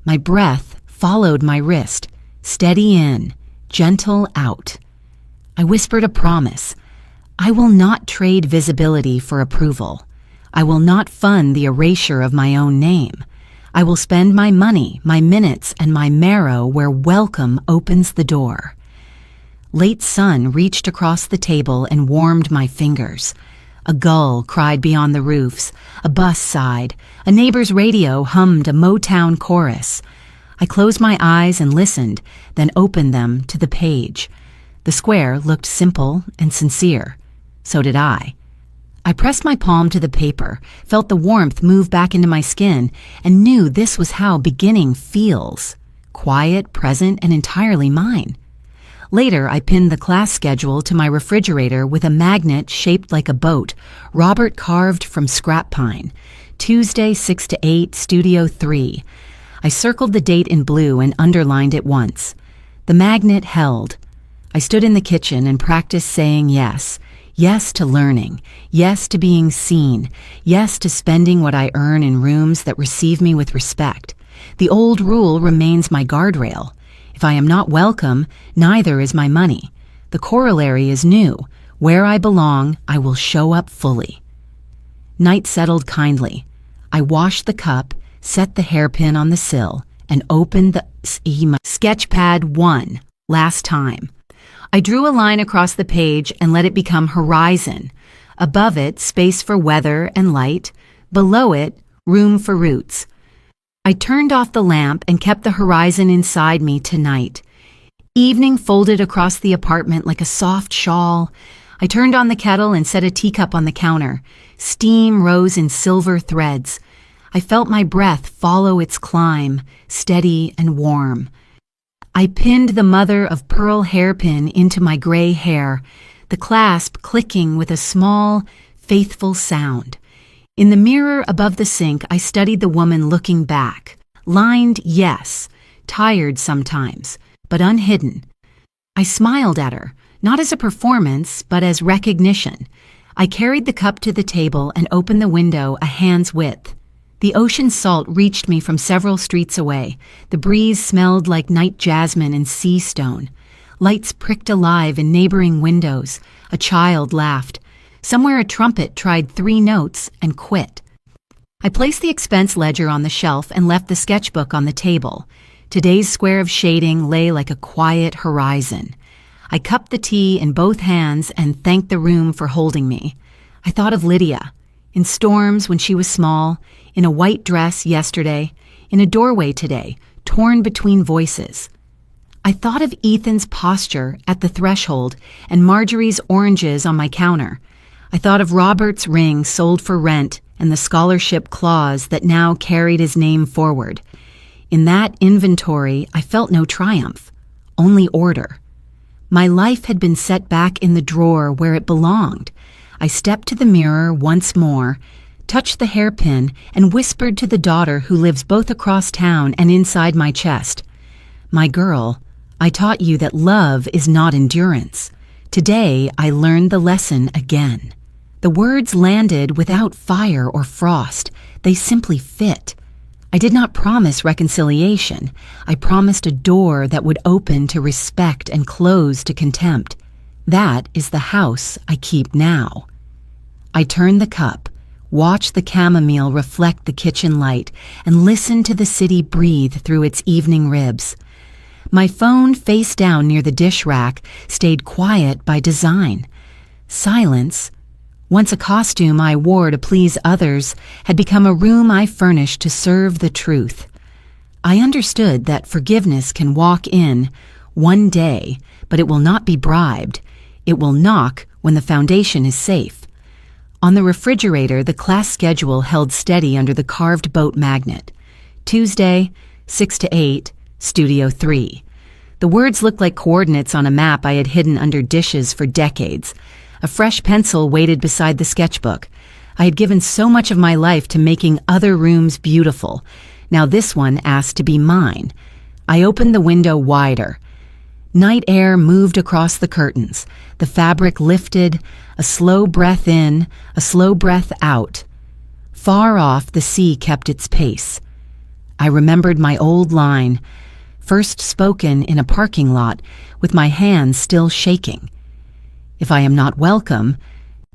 My breath followed my wrist, steady in, gentle out. I whispered a promise. I will not trade visibility for approval. I will not fund the erasure of my own name. I will spend my money, my minutes, and my marrow where welcome opens the door. Late sun reached across the table and warmed my fingers. A gull cried beyond the roofs. A bus sighed. A neighbor's radio hummed a Motown chorus. I closed my eyes and listened, then opened them to the page. The square looked simple and sincere. So did I. I pressed my palm to the paper, felt the warmth move back into my skin, and knew this was how beginning feels. Quiet, present, and entirely mine. Later, I pinned the class schedule to my refrigerator with a magnet shaped like a boat, Robert carved from scrap pine. Tuesday, 6 to 8, Studio 3. I circled the date in blue and underlined it once. The magnet held. I stood in the kitchen and practiced saying yes. Yes to learning. Yes to being seen. Yes to spending what I earn in rooms that receive me with respect. The old rule remains my guardrail. If I am not welcome, neither is my money. The corollary is new. Where I belong, I will show up fully. Night settled kindly. I washed the cup, set the hairpin on the sill, and opened the sketchpad one last time. I drew a line across the page and let it become horizon. Above it, space for weather and light. Below it, room for roots. I turned off the lamp and kept the horizon inside me tonight. Evening folded across the apartment like a soft shawl. I turned on the kettle and set a teacup on the counter. Steam rose in silver threads. I felt my breath follow its climb, steady and warm. I pinned the mother of pearl hairpin into my gray hair, the clasp clicking with a small, faithful sound. In the mirror above the sink, I studied the woman looking back. Lined, yes. Tired sometimes, but unhidden. I smiled at her, not as a performance, but as recognition. I carried the cup to the table and opened the window a hand's width. The ocean salt reached me from several streets away. The breeze smelled like night jasmine and sea stone. Lights pricked alive in neighboring windows. A child laughed. Somewhere a trumpet tried 3 notes and quit. I placed the expense ledger on the shelf and left the sketchbook on the table. Today's square of shading lay like a quiet horizon. I cupped the tea in both hands and thanked the room for holding me. I thought of Lydia, in storms when she was small, in a white dress yesterday, in a doorway today, torn between voices. I thought of Ethan's posture at the threshold and Marjorie's oranges on my counter. I thought of Robert's ring sold for rent and the scholarship clause that now carried his name forward. In that inventory, I felt no triumph, only order. My life had been set back in the drawer where it belonged. I stepped to the mirror once more, touched the hairpin, and whispered to the daughter who lives both across town and inside my chest. My girl, I taught you that love is not endurance. Today, I learned the lesson again. The words landed without fire or frost. They simply fit. I did not promise reconciliation. I promised a door that would open to respect and close to contempt. That is the house I keep now. I turned the cup, watched the chamomile reflect the kitchen light, and listened to the city breathe through its evening ribs. My phone, face down near the dish rack, stayed quiet by design. Silence, once a costume I wore to please others, had become a room I furnished to serve the truth. I understood that forgiveness can walk in one day, but it will not be bribed. It will knock when the foundation is safe. On the refrigerator, the class schedule held steady under the carved boat magnet. Tuesday, 6 to 8, Studio 3. The words looked like coordinates on a map I had hidden under dishes for decades. A fresh pencil waited beside the sketchbook. I had given so much of my life to making other rooms beautiful. Now this one asked to be mine. I opened the window wider. Night air moved across the curtains. The fabric lifted, a slow breath in, a slow breath out. Far off, the sea kept its pace. I remembered my old line, first spoken in a parking lot, with my hands still shaking. If I am not welcome,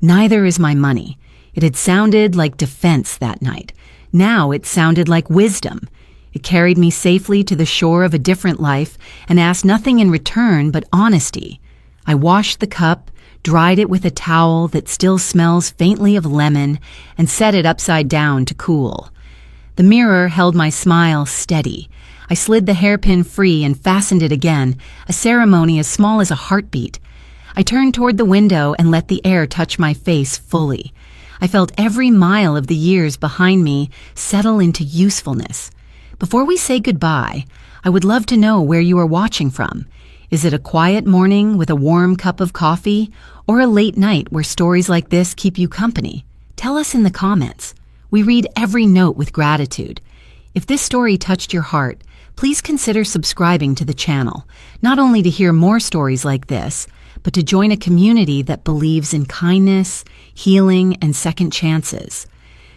neither is my money. It had sounded like defense that night. Now it sounded like wisdom. It carried me safely to the shore of a different life and asked nothing in return but honesty. I washed the cup, dried it with a towel that still smells faintly of lemon, and set it upside down to cool. The mirror held my smile steady. I slid the hairpin free and fastened it again, a ceremony as small as a heartbeat. I turned toward the window and let the air touch my face fully. I felt every mile of the years behind me settle into usefulness. Before we say goodbye, I would love to know where you are watching from. Is it a quiet morning with a warm cup of coffee, or a late night where stories like this keep you company? Tell us in the comments. We read every note with gratitude. If this story touched your heart, please consider subscribing to the channel, not only to hear more stories like this, but to join a community that believes in kindness, healing, and second chances.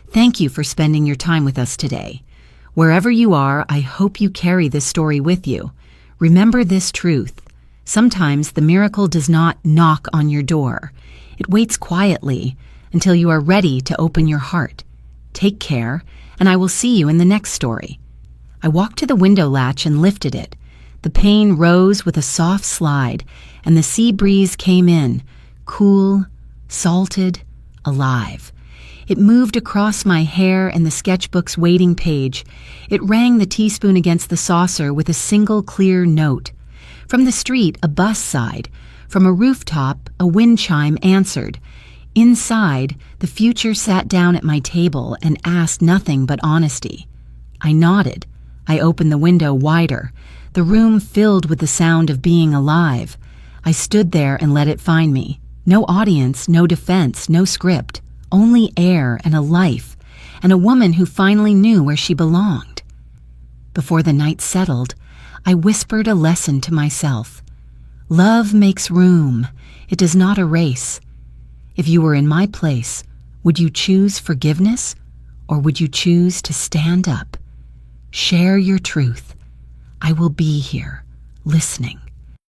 Thank you for spending your time with us today. Wherever you are, I hope you carry this story with you. Remember this truth. Sometimes the miracle does not knock on your door. It waits quietly until you are ready to open your heart. Take care, and I will see you in the next story. I walked to the window latch and lifted it. The pane rose with a soft slide, and the sea breeze came in, cool, salted, alive. It moved across my hair and the sketchbook's waiting page. It rang the teaspoon against the saucer with a single clear note. From the street, a bus sighed. From a rooftop, a wind chime answered. Inside, the future sat down at my table and asked nothing but honesty. I nodded. I opened the window wider. The room filled with the sound of being alive. I stood there and let it find me. No audience, no defense, no script. Only air and a life, and a woman who finally knew where she belonged. Before the night settled, I whispered a lesson to myself. Love makes room. It does not erase. If you were in my place, would you choose forgiveness, or would you choose to stand up? Share your truth. I will be here, listening.